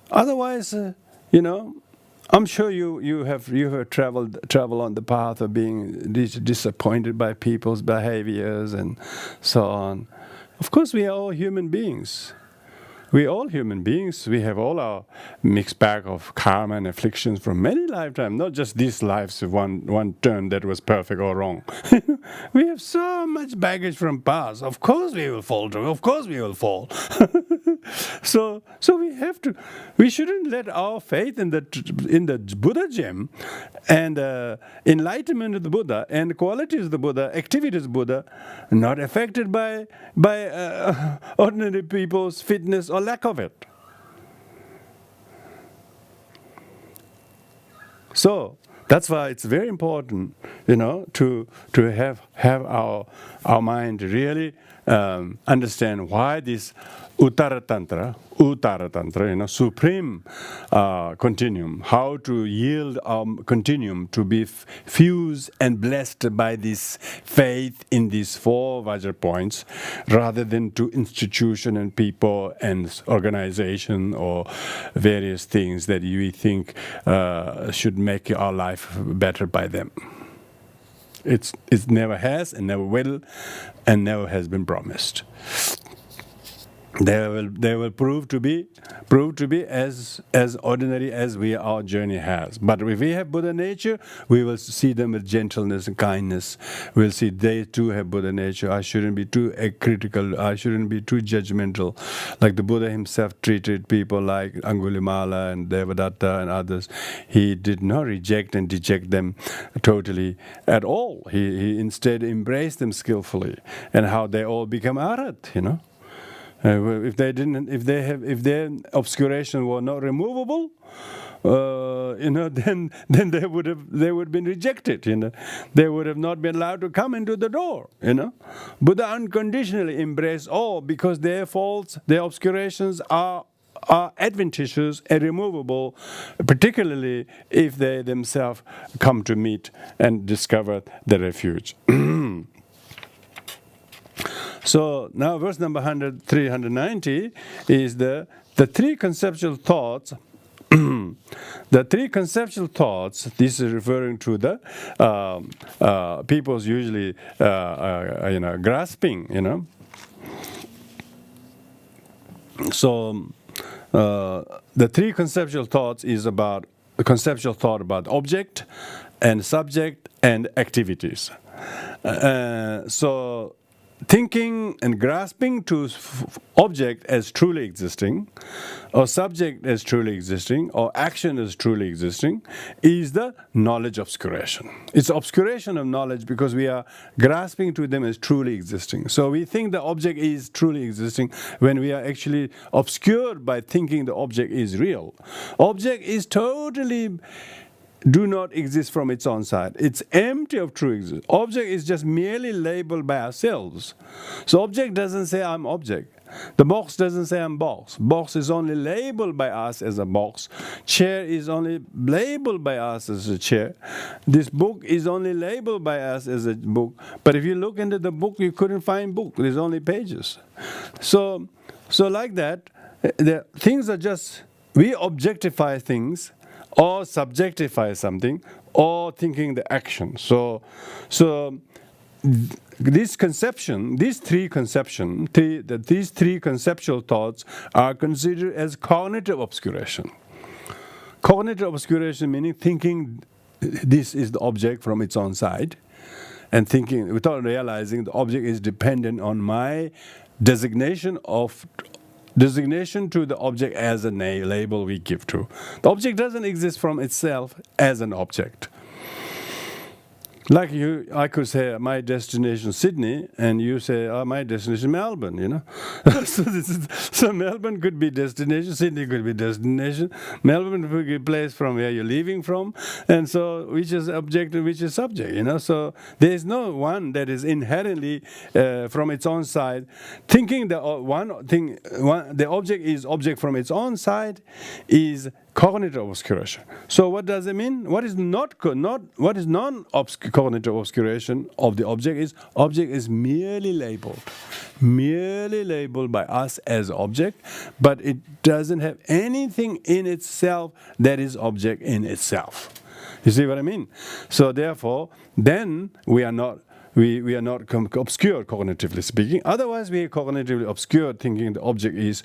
Otherwise, I'm sure you have traveled on the path of being disappointed by people's behaviors and so on. Of course, we are all human beings. We all human beings. We have all our mixed bag of karma and afflictions from many lifetimes, not just these lives of one turn that was perfect or wrong. We have so much baggage from past. Of course we will fall through. Of course we will fall. So we shouldn't let our faith in the Buddha gem and enlightenment of the Buddha and qualities of the Buddha, activities of the Buddha, not affected by ordinary people's fitness or lack of it. So that's why it's very important, to have our mind really understand why this Uttaratantra, supreme continuum, how to yield our continuum to be fused and blessed by this faith in these four Vajra points, rather than to institution and people and organization or various things that we think should make our life better by them. It never has and never will and never has been promised. They will prove to be as ordinary as our journey has. But if we have Buddha nature, we will see them with gentleness and kindness. We'll see they too have Buddha nature. I shouldn't be too critical. I shouldn't be too judgmental. Like the Buddha himself treated people like Angulimala and Devadatta and others. He did not reject and deject them totally at all. He instead embraced them skillfully, and how they all become arhat, If their obscuration were not removable, then they would have been rejected. They would have not been allowed to come into the door. Buddha unconditionally embraced all because their faults, their obscurations are adventitious and removable, particularly if they themselves come to meet and discover the refuge. So now verse number 390 is the three conceptual thoughts. The three conceptual thoughts, this is referring to the people's usually grasping, So the three conceptual thoughts is about the conceptual thought about object and subject and activities. So thinking and grasping to object as truly existing, or subject as truly existing, or action as truly existing, is the knowledge obscuration. It's obscuration of knowledge because we are grasping to them as truly existing. So we think the object is truly existing when we are actually obscured by thinking the object is real. Object is totally do not exist from its own side. It's empty of true existence. Object is just merely labeled by ourselves. So object doesn't say I'm object. The box doesn't say I'm box. Box is only labeled by us as a box. Chair is only labeled by us as a chair. This book is only labeled by us as a book. But if you look into the book, you couldn't find book. There's only pages. So like that, the things are just, we objectify things or subjectify something, or thinking the action. So this conception, these three conceptual thoughts are considered as cognitive obscuration. Cognitive obscuration meaning thinking this is the object from its own side, and thinking without realizing the object is dependent on my designation to the object as a label we give to. The object doesn't exist from itself as an object. Like I could say my destination Sydney, and you say my destination Melbourne. So Melbourne could be destination, Sydney could be destination, Melbourne could be a place from where you're leaving from, and so which is object and which is subject. So there is no one that is inherently from its own side. Thinking the object is object from its own side is cognitive obscuration. So what does it mean? What is non-cognitive obscuration of the object is merely labeled by us as object, but it doesn't have anything in itself that is object in itself. You see what I mean? So therefore, then we are not obscure cognitively speaking. Otherwise, we are cognitively obscure, thinking the object is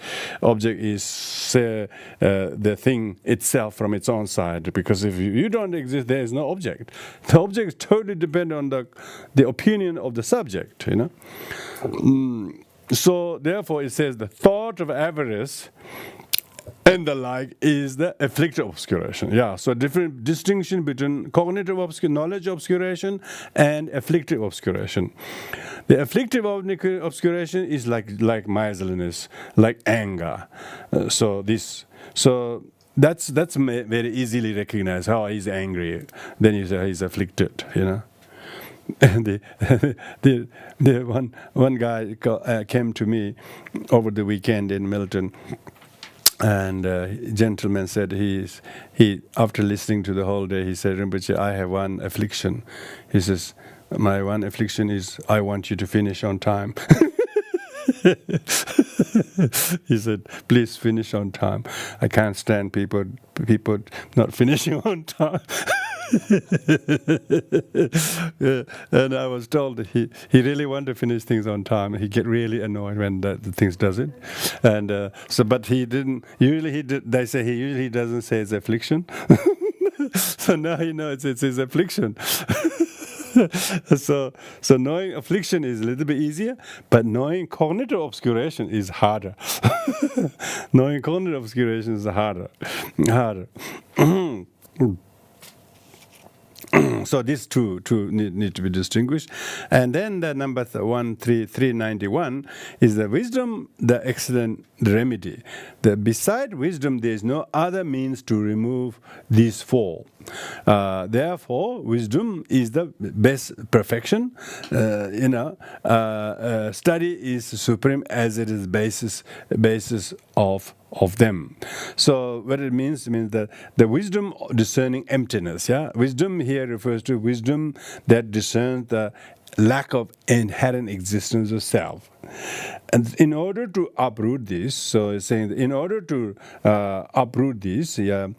the thing itself from its own side. Because if you don't exist, there is no object. The object is totally dependent on the opinion of the subject. So therefore, it says the thought of avarice and the like is the afflictive obscuration. Yeah, so different distinction between cognitive knowledge obscuration and afflictive obscuration. The afflictive obscuration is like miserliness, like anger. So that's very easily recognized. How he's angry, then you say he's afflicted. And the one guy came to me over the weekend in Milton. And gentleman said he after listening to the whole day, he said, Rinpoche, I have one affliction. He says, my one affliction is I want you to finish on time. He said, please finish on time. I can't stand people not finishing on time. Yeah. And I was told he really wanted to finish things on time. He get really annoyed when the things doesn't. And but he didn't. Usually they say he usually doesn't say it's affliction. So now he knows it's his affliction. So knowing affliction is a little bit easier, but knowing cognitive obscuration is harder. Knowing cognitive obscuration is harder. So these two need to be distinguished. And then the number 391 is the wisdom, the excellent remedy. Beside wisdom, there is no other means to remove these four. Therefore, wisdom is the best perfection. Study is supreme as it is basis of them. So what it means that the wisdom discerning emptiness. Yeah, wisdom here refers to wisdom that discerns the lack of inherent existence of self. And in order to uproot this, so it's saying that in order to uproot these wrong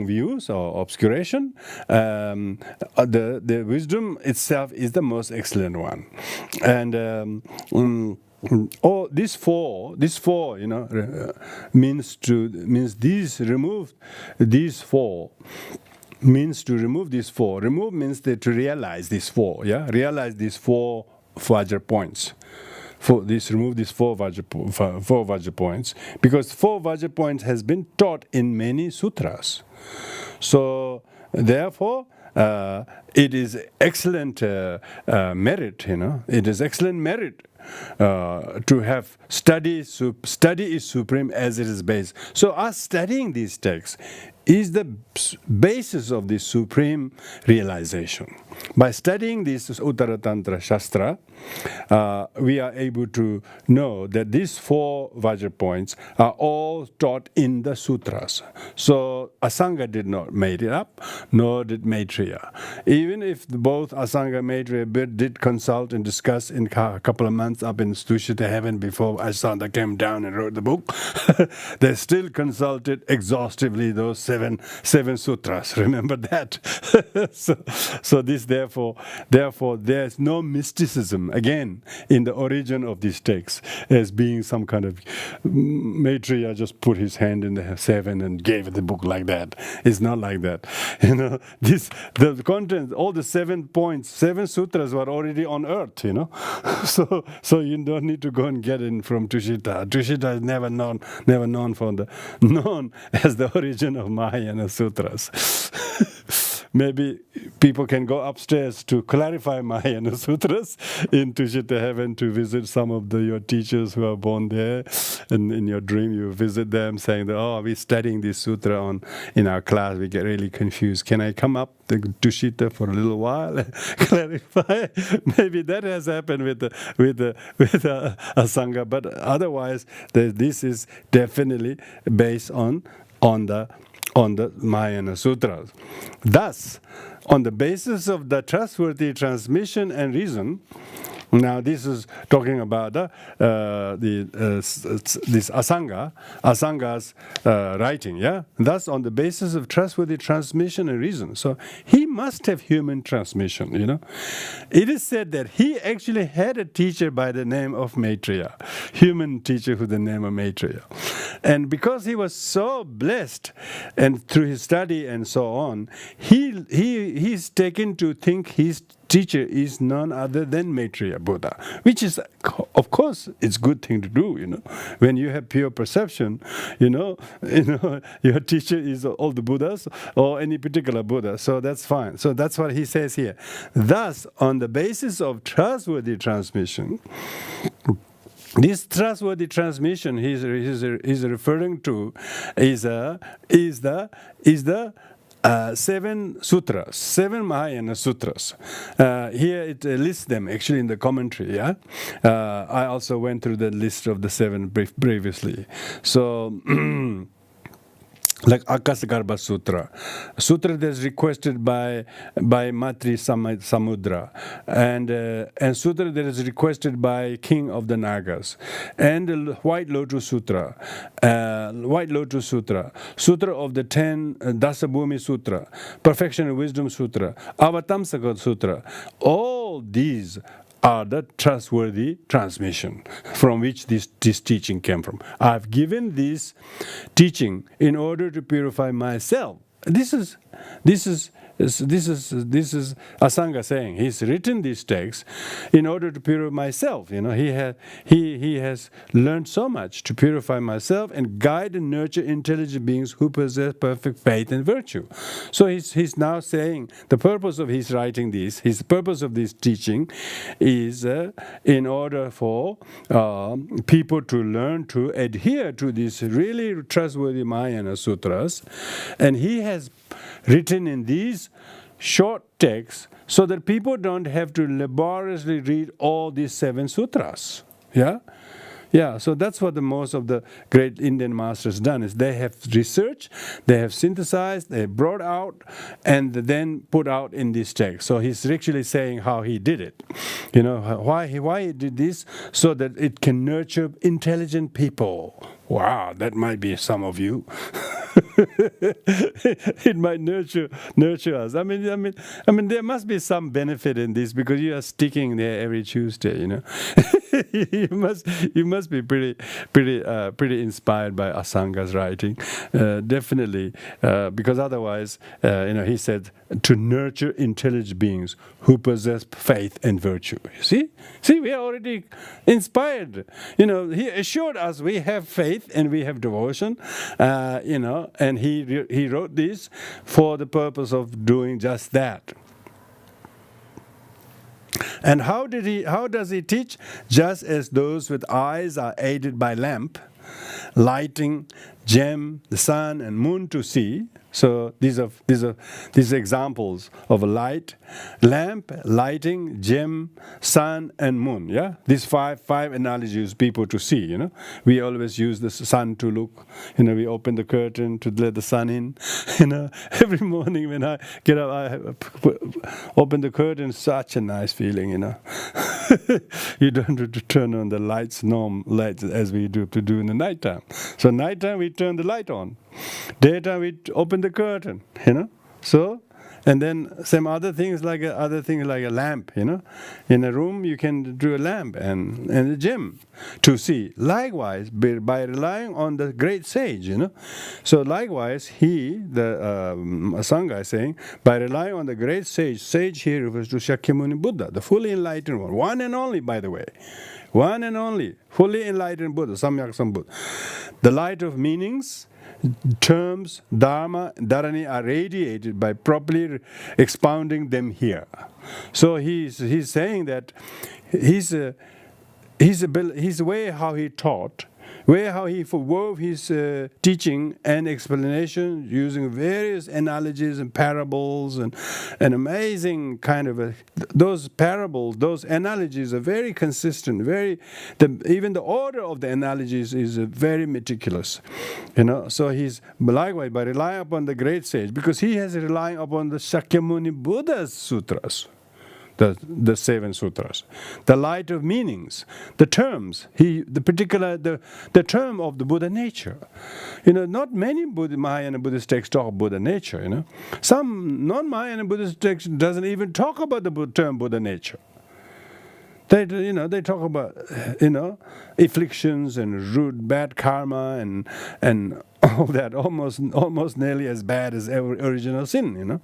views or obscuration, the wisdom itself is the most excellent one. And these four, means remove these four. Means to remove these four. Remove means to realize these four. Yeah, realize these four Vajra points. Remove these four Vajra points, because four Vajra points has been taught in many sutras. So therefore, it is excellent merit. It is excellent merit. To have study is supreme as it is base. So us studying these texts is the basis of this supreme realization. By studying this Uttaratantra Shastra, we are able to know that these four Vajra points are all taught in the sutras. So Asanga did not make it up, nor did Maitreya. Even if both Asanga and Maitreya did consult and discuss in a couple of months up in Stushita heaven before Asanga came down and wrote the book, they still consulted exhaustively those seven sutras. Remember that. So this therefore there's no mysticism again in the origin of these texts as being some kind of Maitreya just put his hand in the seven and gave the book like that. It's not like that. The content, all the 7 points, 7 sutras were already on earth. So you don't need to go and get it from Tushita. Tushita is never known as the origin of Mahayana sutras. maybe people can go upstairs to clarify Mahayana Sutras in Tushita heaven to visit some of your teachers who are born there. And in your dream, you visit them saying that, oh, we're studying this sutra in our class. We get really confused. Can I come up to Tushita for a little while and clarify? Maybe that has happened with Asanga, but otherwise, this is definitely based on the Mahayana Sutras. Thus, on the basis of the trustworthy transmission and reason, now this is talking about this Asanga's writing, yeah? Thus, on the basis of trustworthy transmission and reason. So, he must have human transmission, you know. It is said that he actually had a teacher by the name of Maitreya, human teacher with the name of Maitreya. And because he was so blessed, and through his study and so on, he's taken to think his teacher is none other than Maitreya Buddha, which is, of course, it's a good thing to do, you know. When you have pure perception, you know, your teacher is all the Buddhas or any particular Buddha, so that's fine. So that's what he says here. Thus, on the basis of trustworthy transmission, this trustworthy transmission he's referring to is the 7 sutras, 7 Mahayana sutras. Here it lists them actually in the commentary. Yeah, I also went through the list of the 7 previously. So. Like Akasagarbha Sutra, sutra that's requested by Matri Samudra, and sutra that is requested by King of the Nagas, and the White Lotus Sutra, Sutra of the 10 Dasabhumi Sutra, Perfection and Wisdom Sutra, Avatamsaka Sutra. All these are the trustworthy transmission from which this teaching came from. I've given this teaching in order to purify myself. This is Asanga saying. He's written these texts in order to purify myself. You know, he has learned so much to purify myself and guide and nurture intelligent beings who possess perfect faith and virtue. So he's now saying the purpose of his writing this, his purpose of this teaching, is in order for people to learn to adhere to these really trustworthy Mahayana sutras, and he has written in these short texts so that people don't have to laboriously read all these 7 sutras. Yeah, so that's what the most of the great Indian masters done is they have researched, they have synthesized, they have brought out, and then put out in this text. So he's actually saying how he did it. You know, why he did this, so that it can nurture intelligent people. Wow, that might be some of you. It might nurture us. I mean, there must be some benefit in this because you are sticking there every Tuesday. You know, you must be pretty inspired by Asanga's writing, definitely, because otherwise, he said to nurture intelligent beings who possess faith and virtue. You see, we are already inspired. You know, he assured us we have faith and we have devotion. And he wrote this for the purpose of doing just that. And how does he teach? Just as those with eyes are aided by lamp, lighting, gem, the sun and moon to see. So these are examples of a light, lamp, lighting, gem, sun, and moon. Yeah, these five analogies people to see. You know, we always use the sun to look. You know, we open the curtain to let the sun in. You know, every morning when I get up, I open the curtain. Such a nice feeling. You know, you don't have to turn on the lights as we do in the nighttime. So nighttime we turn the light on. Daytime we open the curtain, you know. So, and then some other things like a lamp, you know. In a room you can do a lamp and a gem to see. Likewise, by relying on the great sage, you know. So likewise, Asanga is saying, by relying on the great sage here refers to Shakyamuni Buddha, the fully enlightened one and only, by the way. One and only, fully enlightened Buddha, Samyak Sambuddha. The light of meanings terms Dharma and Dharani are radiated by properly expounding them here. So he's saying that his way how he taught, way how he wove his teaching and explanation using various analogies and parables and an amazing kind of those parables, those analogies are very consistent. Even the order of the analogies is very meticulous. So he's likewise by relying upon the great sage, because he has relying upon the Shakyamuni Buddha's sutras. The 7 sutras, the light of meanings, the terms, the term of the Buddha nature. Not many Mahayana Buddhist texts talk about Buddha nature. Some non-Mahayana Buddhist texts doesn't even talk about the term Buddha nature. They talk about afflictions and rude bad karma and all that, almost nearly as bad as original sin.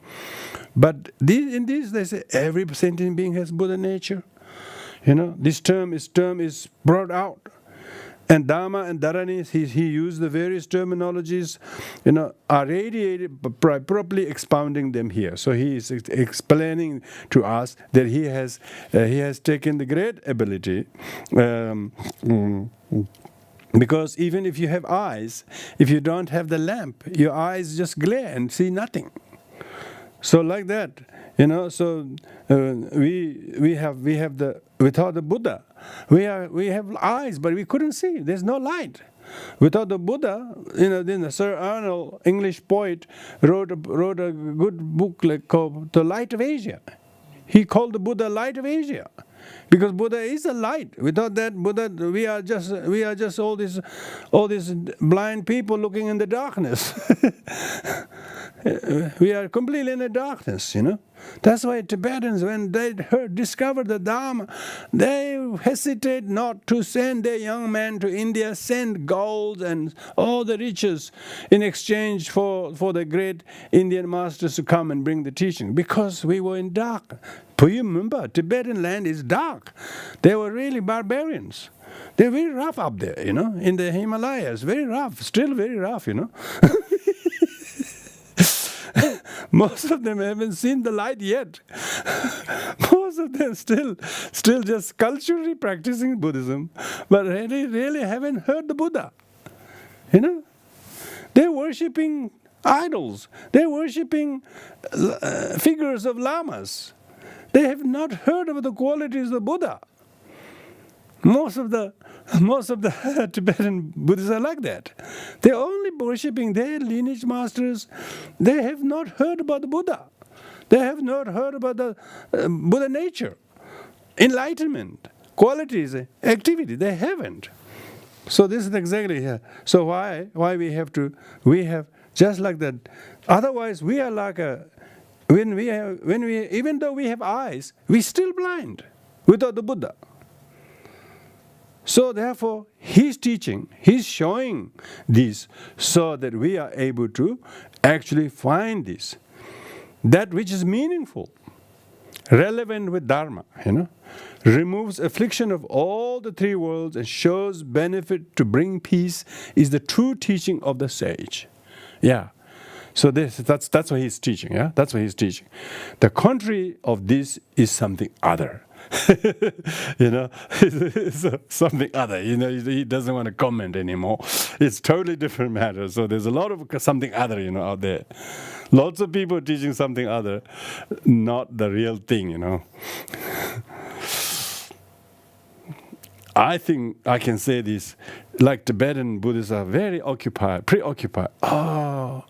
But in these they say every sentient being has Buddha nature. This term is brought out. And Dharma and Dharani, he used the various terminologies, are radiated by properly expounding them here. So he is explaining to us that he has taken the great ability, because even if you have eyes, if you don't have the lamp, your eyes just glare and see nothing. So like that, So without the Buddha, we have eyes, but we couldn't see. There's no light. Without the Buddha, then Sir Arnold, English poet, wrote a good book called The Light of Asia. He called the Buddha Light of Asia, because Buddha is a light. Without that Buddha, we are just all these blind people looking in the darkness. We are completely in the darkness, That's why Tibetans, when they discovered the Dharma, they hesitate not to send their young men to India, send gold and all the riches in exchange for the great Indian masters to come and bring the teaching, because we were in dark. Do you remember, Tibetan land is dark. They were really barbarians. They're very rough up there, in the Himalayas, very rough, still very rough, Most of them haven't seen the light yet. Most of them still just culturally practicing Buddhism, but really haven't heard the Buddha. They're worshipping idols. They're worshipping figures of lamas. They have not heard of the qualities of the Buddha. Most of the Tibetan Buddhists are like that. They're only worshipping their lineage masters. They have not heard about the Buddha. They have not heard about the Buddha nature, enlightenment, qualities, activity. They haven't. So this is exactly here. So why we have just like that. Otherwise we are like even though we have eyes, we're still blind without the Buddha. So therefore, he's teaching, he's showing this so that we are able to actually find this. That which is meaningful, relevant with Dharma, removes affliction of all the 3 worlds and shows benefit to bring peace, is the true teaching of the sage. Yeah. So that's what he's teaching, yeah? That's what he's teaching. The contrary of this is something other. It's something other. He doesn't want to comment anymore. It's totally different matter. So there's a lot of something other, out there. Lots of people teaching something other, not the real thing, I think I can say this, like Tibetan Buddhists are very preoccupied. Oh,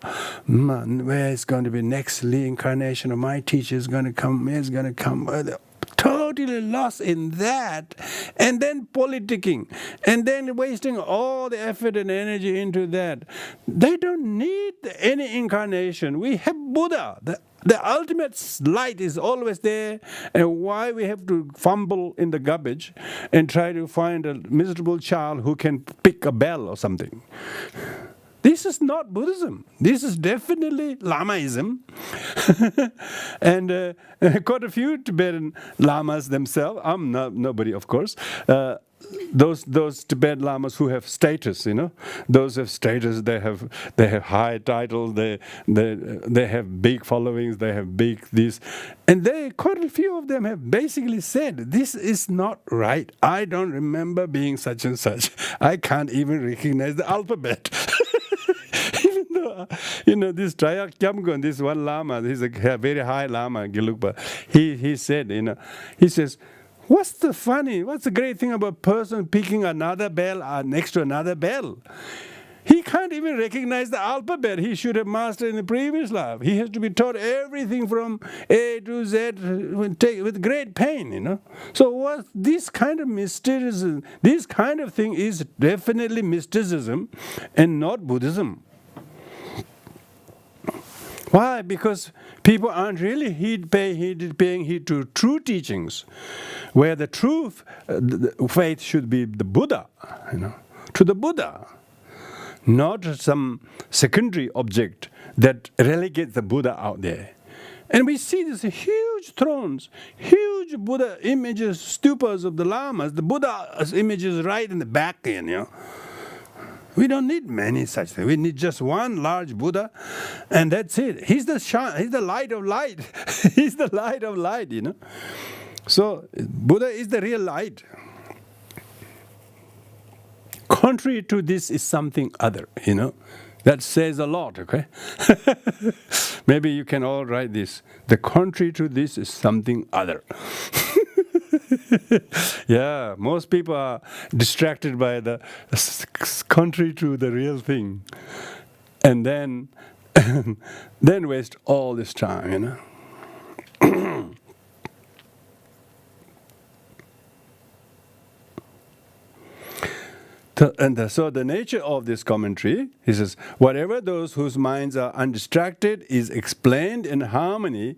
man, where is going to be next reincarnation of my teacher is going to come, is going to come. Totally lost in that, and then politicking, and then wasting all the effort and energy into that. They don't need any incarnation. We have Buddha. The ultimate light is always there, and why we have to fumble in the garbage and try to find a miserable child who can pick a bell or something? This is not Buddhism. This is definitely Lamaism. And quite a few Tibetan Lamas themselves, I'm nobody of course, those Tibetan Lamas who have status, those have status, they have high titles, they have big followings, they have big this, and quite a few of them have basically said, this is not right. I don't remember being such and such. I can't even recognize the alphabet. Even though, this Trayak Kyamgon, this one Lama, he's a very high Lama, Gelugpa, he said, he says, what's the great thing about a person picking another bell next to another bell? He can't even recognize the alphabet he should have mastered in the previous life. He has to be taught everything from A to Z with great pain, So what this kind of mysticism, this kind of thing is definitely mysticism and not Buddhism. Why? Because people aren't really paying heed to true teachings, where the true faith should be the Buddha, to the Buddha, not some secondary object that relegates the Buddha out there. And we see these huge thrones, huge Buddha images, stupas of the Lamas, the Buddha's images right in the back, We don't need many such things. We need just one large Buddha, and that's it. He's the light of light. He's the light of light, So Buddha is the real light. Contrary to this is something other, That says a lot, okay? Maybe you can all write this. The contrary to this is something other. Yeah, most people are distracted by the contrary to the real thing, and then waste all this time, So the nature of this commentary, he says, whatever those whose minds are undistracted is explained in harmony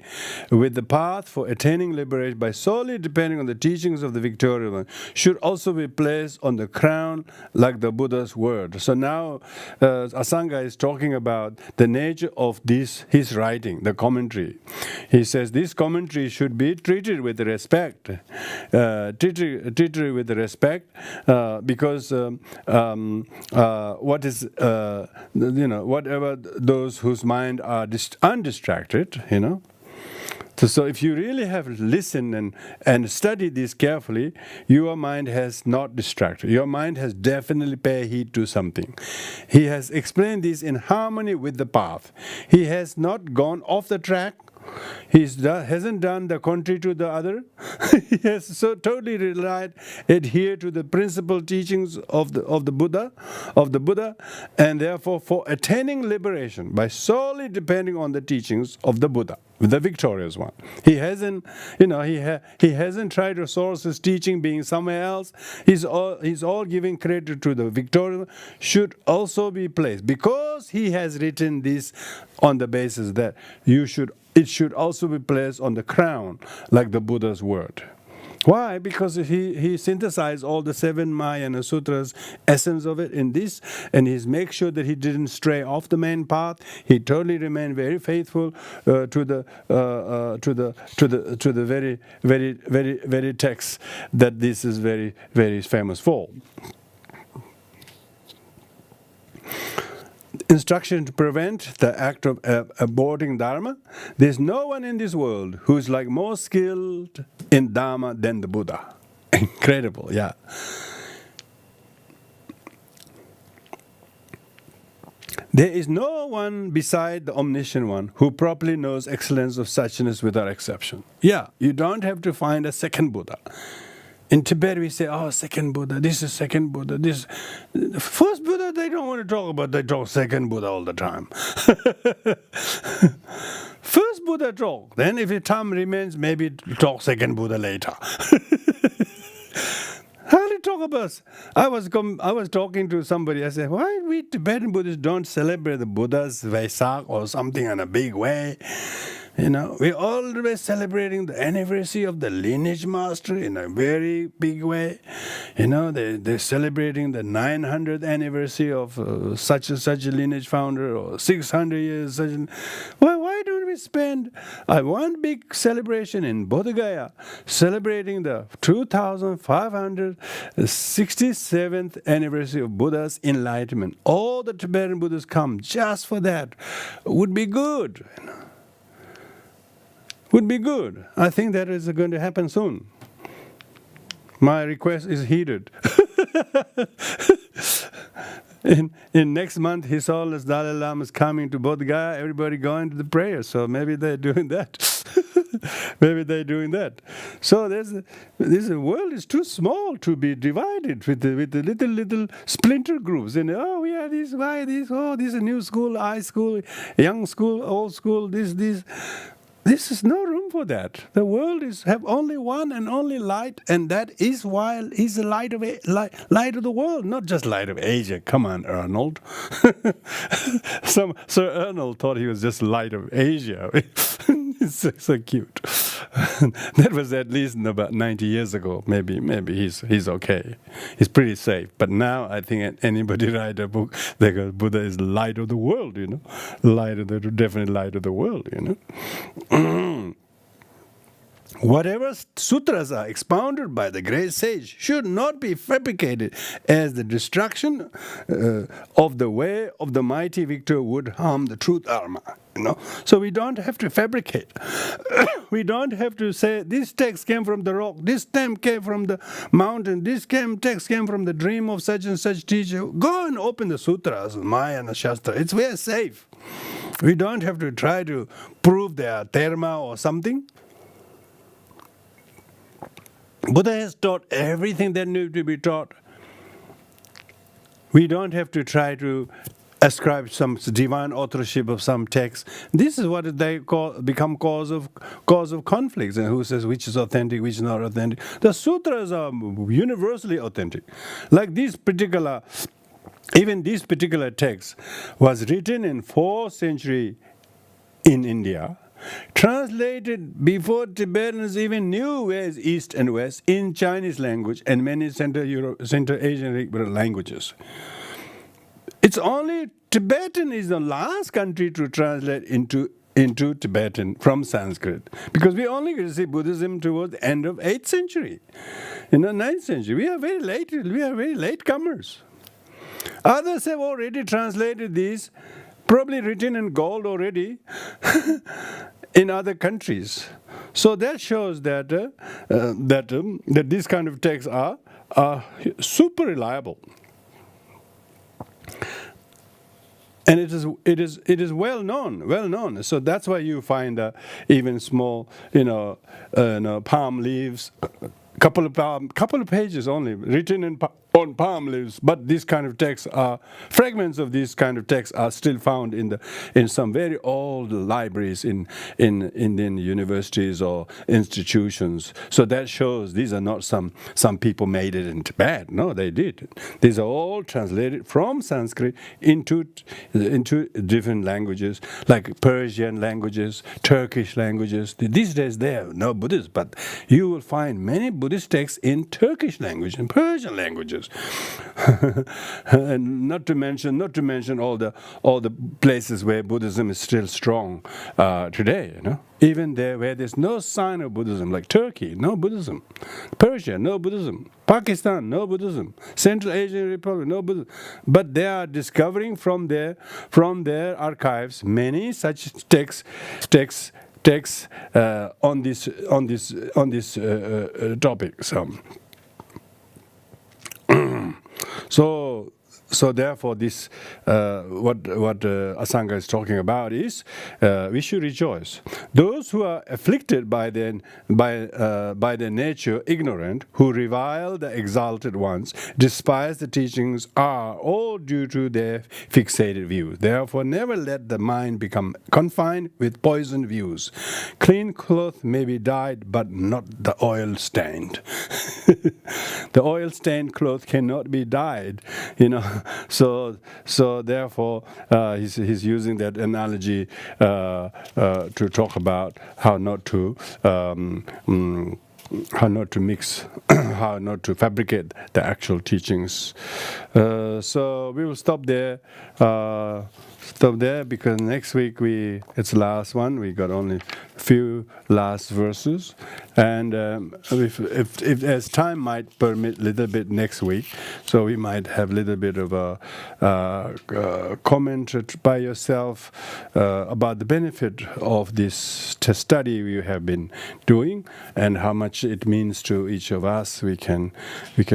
with the path for attaining liberation by solely depending on the teachings of the victorious one, should also be placed on the crown like the Buddha's word. So now Asanga is talking about the nature of his writing, the commentary. He says this commentary should be treated with respect, because whatever those whose mind are undistracted, So if you really have listened and studied this carefully, your mind has not distracted. Your mind has definitely paid heed to something. He has explained this in harmony with the path. He has not gone off the track. He hasn't done the contrary to the other. He has so totally adhered to the principal teachings of the Buddha, and therefore for attaining liberation by solely depending on the teachings of the Buddha, the victorious one. He hasn't, he hasn't tried to source his teaching being somewhere else. He's all giving credit to the victorious one, should also be placed, because he has written this on the basis that it should also be placed on the crown, like the Buddha's word. Why? Because he synthesized all the 7 Mahayana Sutras, essence of it in this, and he makes sure that he didn't stray off the main path. He totally remained very faithful to the very, very, very, very text that this is very, very famous for. Instruction to prevent the act of aborting Dharma. There's no one in this world who's more skilled in Dharma than the Buddha. Incredible, yeah. There is no one beside the omniscient one who properly knows excellence of suchness without exception. Yeah, you don't have to find a second Buddha. In Tibet we say, second Buddha, this is second Buddha, this. First Buddha they don't want to talk about, they talk second Buddha all the time. First Buddha talk, then if the time remains, maybe talk second Buddha later. Hardly talk about. I was talking to somebody, I said, why we Tibetan Buddhists don't celebrate the Buddha's Vesak or something in a big way? We're always celebrating the anniversary of the lineage master in a very big way. They're celebrating the 900th anniversary of such and such a lineage founder, or 600 years. Well, why don't we spend one big celebration in Bodh Gaya, celebrating the 2567th anniversary of Buddha's enlightenment? All the Tibetan Buddhists come just for that. Would be good. Would be good. I think that is going to happen soon. My request is heeded. In next month, His Holiness Dalai Lama is coming to Bodh Gaya. Everybody going to the prayer. So maybe they're doing that. So this world is too small to be divided with the little splinter groups. Oh, we are this, why this? Oh, this is a new school, high school, young school, old school. This. This is no room for that. The world have only one and only light, and that is why he's the light of the world, not just light of Asia. Come on, Arnold. Sir Arnold thought he was just light of Asia. It's so cute. That was at least about 90 years ago. Maybe he's okay. He's pretty safe. But now I think anybody write a book, they go, Buddha is light of the world. Definitely light of the world. Whatever sutras are expounded by the great sage should not be fabricated, as the destruction of the way of the mighty victor would harm the true Dharma. So we don't have to fabricate. We don't have to say this text came from the rock, this text came from the mountain, this text came from the dream of such and such teacher. Go and open the sutras, Mahayana Shastra. It's very safe. We don't have to try to prove they are Dharma or something. Buddha has taught everything that needs to be taught. We don't have to try to ascribe some divine authorship of some text. This is what they become cause of conflicts. And who says which is authentic, which is not authentic? The sutras are universally authentic. Like this particular text was written in 4th century in India, translated before Tibetans even knew where is East and West, in Chinese language and many Central Asian languages. It's only Tibetan is the last country to translate into Tibetan from Sanskrit, because we only get to see Buddhism towards the end of 8th century. In the 9th century, we are very late comers. Others have already translated these, probably written in gold already, in other countries. So that shows that these kind of texts are super reliable, and it is well known. So that's why you find even small palm leaves, couple of pages only written on palm leaves, but these kind of texts fragments of these kind of texts are still found in some very old libraries in Indian universities or institutions. So that shows these are not some people made it in Tibet. No, they did. These are all translated from Sanskrit into different languages, like Persian languages, Turkish languages. These days there are no Buddhists, but you will find many Buddhist texts in Turkish language and Persian languages. And not to mention all the places where Buddhism is still strong today. Even there where there's no sign of Buddhism, like Turkey, no Buddhism. Persia, no Buddhism. Pakistan, no Buddhism. Central Asian Republic, no Buddhism. But they are discovering from their archives many such texts on this topic. So therefore, this what Asanga is talking about is we should rejoice. Those who are afflicted by their nature ignorant, who revile the exalted ones, despise the teachings, are all due to their fixated views. Therefore, never let the mind become confined with poisoned views. Clean cloth may be dyed, but not the oil stained. The oil stained cloth cannot be dyed. So therefore, he's using that analogy to talk about how not to mix, how not to fabricate the actual teachings. So we will stop there. Because next week it's the last one. We got only a few last verses, and if as time might permit, a little bit next week, so we might have a little bit of a comment by yourself about the benefit of this study we have been doing and how much it means to each of us. We can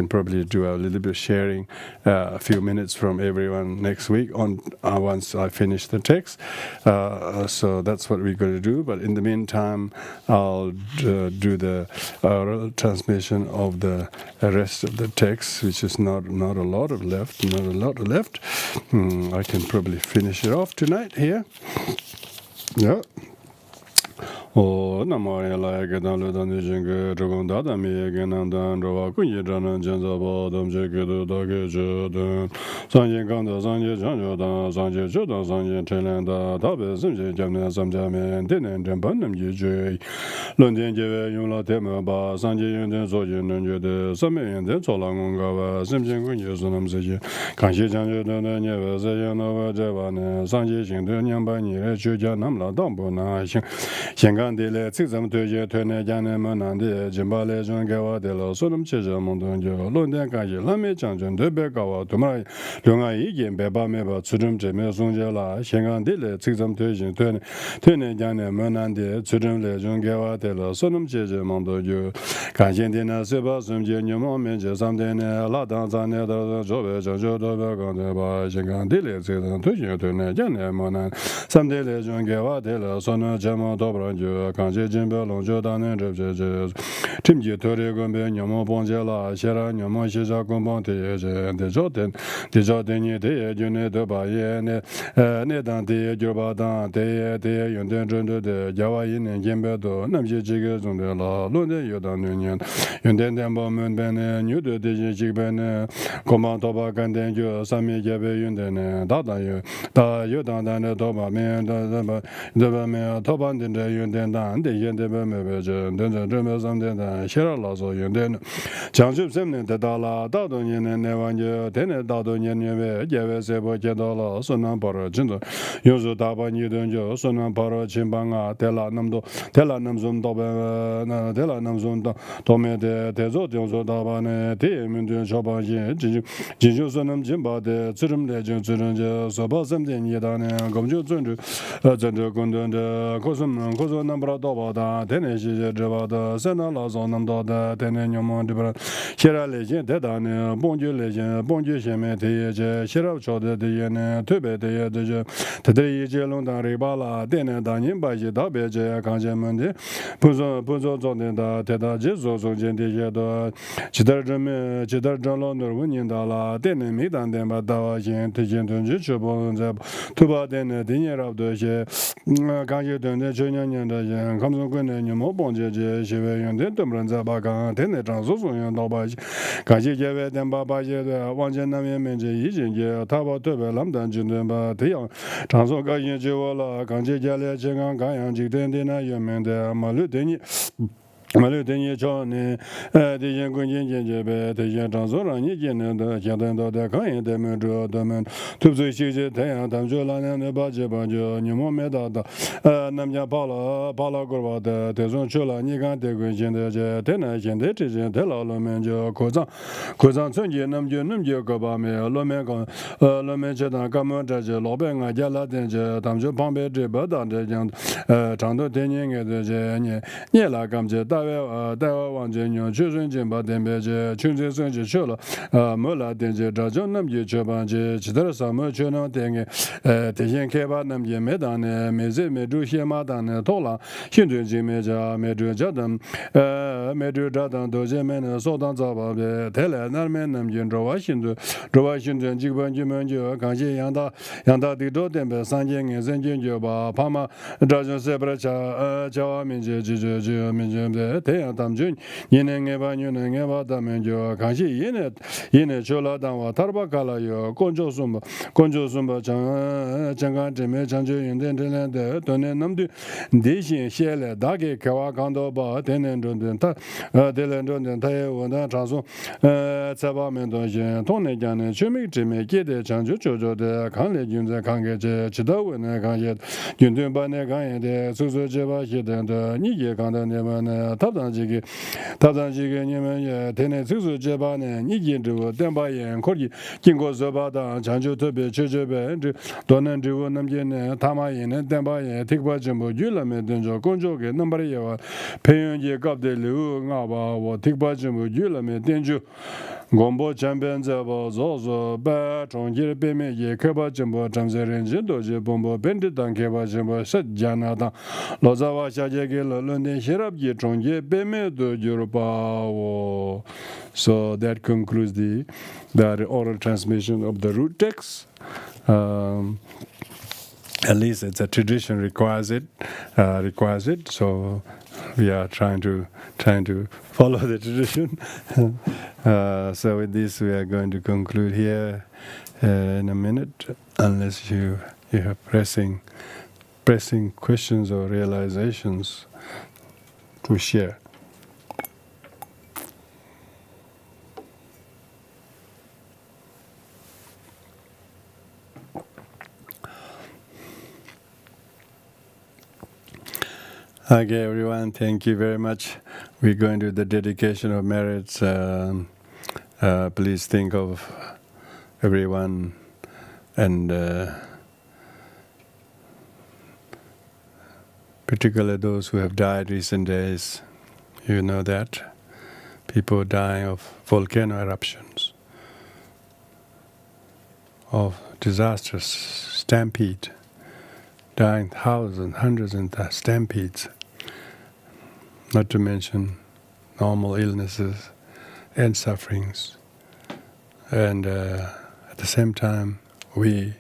probably do a little bit of sharing, a few minutes from everyone next week on once I finish the text. So that's what we're going to do. But in the meantime, I'll do the transmission of the rest of the text, which is not a lot left. I can probably finish it off tonight here. Yeah. Namo la gedan le dan jing ge zhong da da mi ge nan dan zhou wa kun yi zhan nan jian za ba dong je ge de da ge zhe de san yin gang de san ye zhang jiu da san jie zhe da san yin chen lian da da be sim jie jiang ne sam jia mian de nen zhen ban nam yi jue lun dian jie wei yong la de me ba san jie yin de zuo yin nen jue de san mei yin de zuo lang gong ga wa sim jian kun yi su nam zi ji gang xie jiang jue de ne nie wei zi yin de wei zhe wa ne san jie xing de nian ban ni le ju jia nam la dang bu na xing de le ci zam de je de ne jian ne men nan de jin ba le zhong ge wa de lo su nam che je mong dong je lun dian ga yi lan mei jiang zhen de be ga wa du ma liong a yi jian be ba me ba zu zhen zhe me song jie la xian gang de le ci zam de je de ne jian ne men nan de zu zhen le zhong ge wa de lo su nam che je mong dong je gan xian de ne se ba sum jie ni mo men je sam de ne la dang zang ne de zhou be zhou zhou de be gang de ba xian gang de le ci zam de je de ne jian ne men nan sam de le zhong ge wa de lo su nam che mong do bran je gang jie jin be long zhou da ne zhe zhe zhe tim jie de le gong be ni mo bong jie la xie ra ni mo xie zha gong bong de ye zhe de zhou de ni de ye ju ne de ba ye ne ne dang de ye ju ba dang de ye yun de zhen de jia wa yin ne jian be do nam xie ji ge zong de la lu de yu dang ne nian yun de dian ba men be ne niu de ji ji be ne gong bang do ba gan de ju san mi jie be yun de ne da yu dang dang de do ba me de ba me to ban de yun de dang de yin de be me be zhe de zhe me sam de da xie ra la zo yun de jiang zhu sem ne de da la da dong yin ne ne wan je de ne da dong yin ne we jie we se bo jie da la sun nan pa ro jin de yu zu da ba ni de jo sun nan pa ro qin bang a de la nam zum do be na de la nam zum do me de zo de zo da ba ne de min de zhao ba ji ji ju sun nam jin ba de zhi rim de jin zhi ren je so ba sem de ni da ne gong ju zhen zhe gong de ko sun nam bra do ba da de ne ji je zhe ba de sen na la zo nam do de de ne nyong mo de bra xie ra le jin de da ne bong ju le jin bong ju xian me de ye je xie ra chou de ye ne tu be de ye de je de ye je long dang ri ba la de ne da nin ba ji da be je gang jian men de bu zo zo de da de da ji zo zo jian de ye de ji de zhen lo nu wen yin da la de ne mi dan de ba da wa jian de jian dun ji chu bo ze tu ba de ne de ye ra de je gang ji de ne zhe nian de ye kam zong gun ne ni mo bong je je xie wei yun de dun ren za ba gang de ne zhang su su yan dao ba ji gang ji jie wei den ba ba jie de wang jian nan yan men je yi jin jie ta ba de bei lam dan jin de ba de yang zhang su ga yin ji wo la gang ji jia le qian gang gang yang ji de na yuan men de ma lu de ni ma lu de ni chao ne de yin gun jin jin jie bei de yin zhang su ran ni jin ne de jian de de gang yin de men zhe de men tu zui xi ji de yang dam zhe la ne ba ji ni mo me da nam jia pa la gu ba de zong chu la ni gang de gun jin de je de na jin de zhi jin de la lo men je ko zang cun ji nam ji ge ba me lo me gang lo me zhe dan ga me zhe je lo be nga jia la de je dam zhe pang be zhe ba dan zhe jiang zhang de de ni ge de je nie la gam je da wang zhe niu chu shun jin ba den be je chun zhe sun ji chu la mo la den je zha zhong nam ji che ban ji chi de sa mo chu na de ge de xian ke ba nam ji me dan ne me zhe me zhu xie ma dan ne to la xin zhen ji me jia me zhe jia dan me zhe zha dan do jie me ne so dan za ba be de le na me nam jin zhou wa xin zhen ji ban ji men ji gang xie yang da di zhou den be san jian ge zhen jin ji ba pa ma zha zhen se bra cha wa min ji ji min ji de de te tam jun yene ngeba nyune ngeba damen jo kanshi yene chola danwa tarba kala yo konjo sumba changa jeme chanjo yende de tonen namdu deshin shele dage kawa kando ba tenen don ta delen don ta wona chaso tsaba men don jen tonne jane chemi jeme gede chanjo jojo de kanle junze kange je chida wona kanje gyundun ba ne kanye de susu jeba hiden de ni ye kanda ne ba ne tabdan jige nyemen ye tene susu jeba ne ni ye de denba yen korgi kingo zoba da chanjo tobe chejebe donen de wonam je ne tama yen denba ye tikba jembo yula me denjo konjo ge number ye wa peyon ye gab de lu nga ba wo tikba jembo yula me denjo gombo chamben zabo zozo ba chongje be me ye keba jembo chamze renje doje bombo bende dan keba jembo sat jana da lozawa shaje ge lolonde sherab ye chongje be me do jurpa wo. So that concludes the oral transmission of the root text. At least it's a tradition requires it. So we are trying to follow the tradition. So with this, we are going to conclude here in a minute, unless you have pressing questions or realizations to share. Okay, everyone, thank you very much. We're going to the dedication of merits. Please think of everyone and particularly those who have died recent days. You know that. People dying of volcano eruptions, of disastrous stampede, dying thousands, hundreds and stampedes. Not to mention normal illnesses and sufferings. And at the same time, we,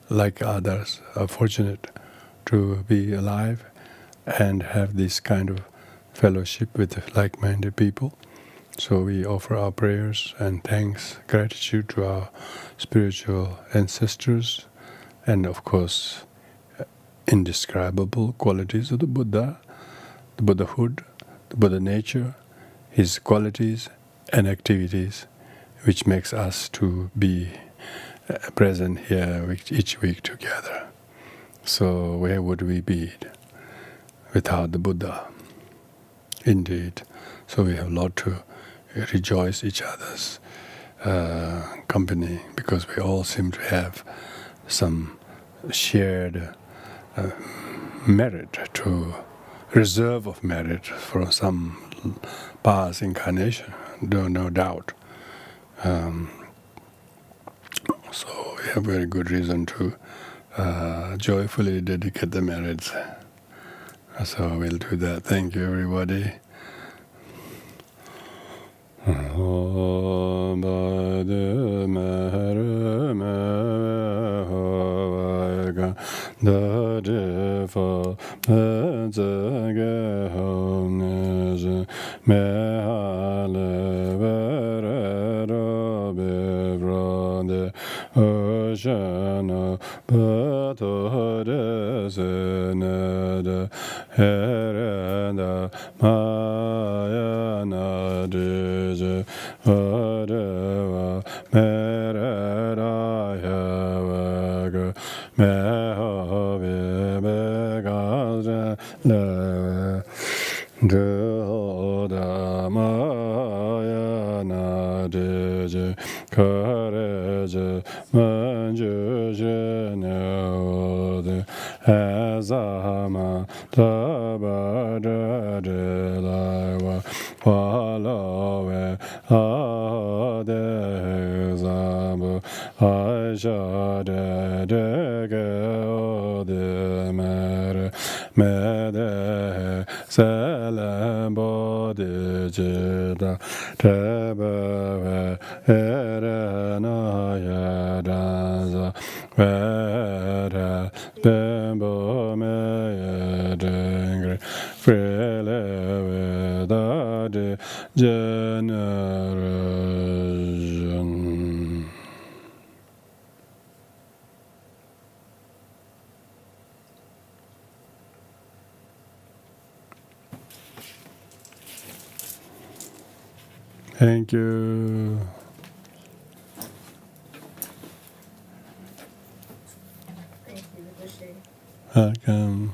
like others, are fortunate to be alive and have this kind of fellowship with like-minded people. So we offer our prayers and thanks, gratitude to our spiritual ancestors, and of course, indescribable qualities of the Buddha, the Buddhahood, the Buddha nature, his qualities and activities, which makes us to be present here each week together. So where would we be without the Buddha? Indeed. So we have a lot to rejoice each other's company, because we all seem to have some shared merit, to reserve of merit for some past incarnation, no doubt. So we have very good reason to joyfully dedicate the merits. So we'll do that. Thank you, everybody. Freele generation. Thank you. Thank you, Rinpoche. Welcome.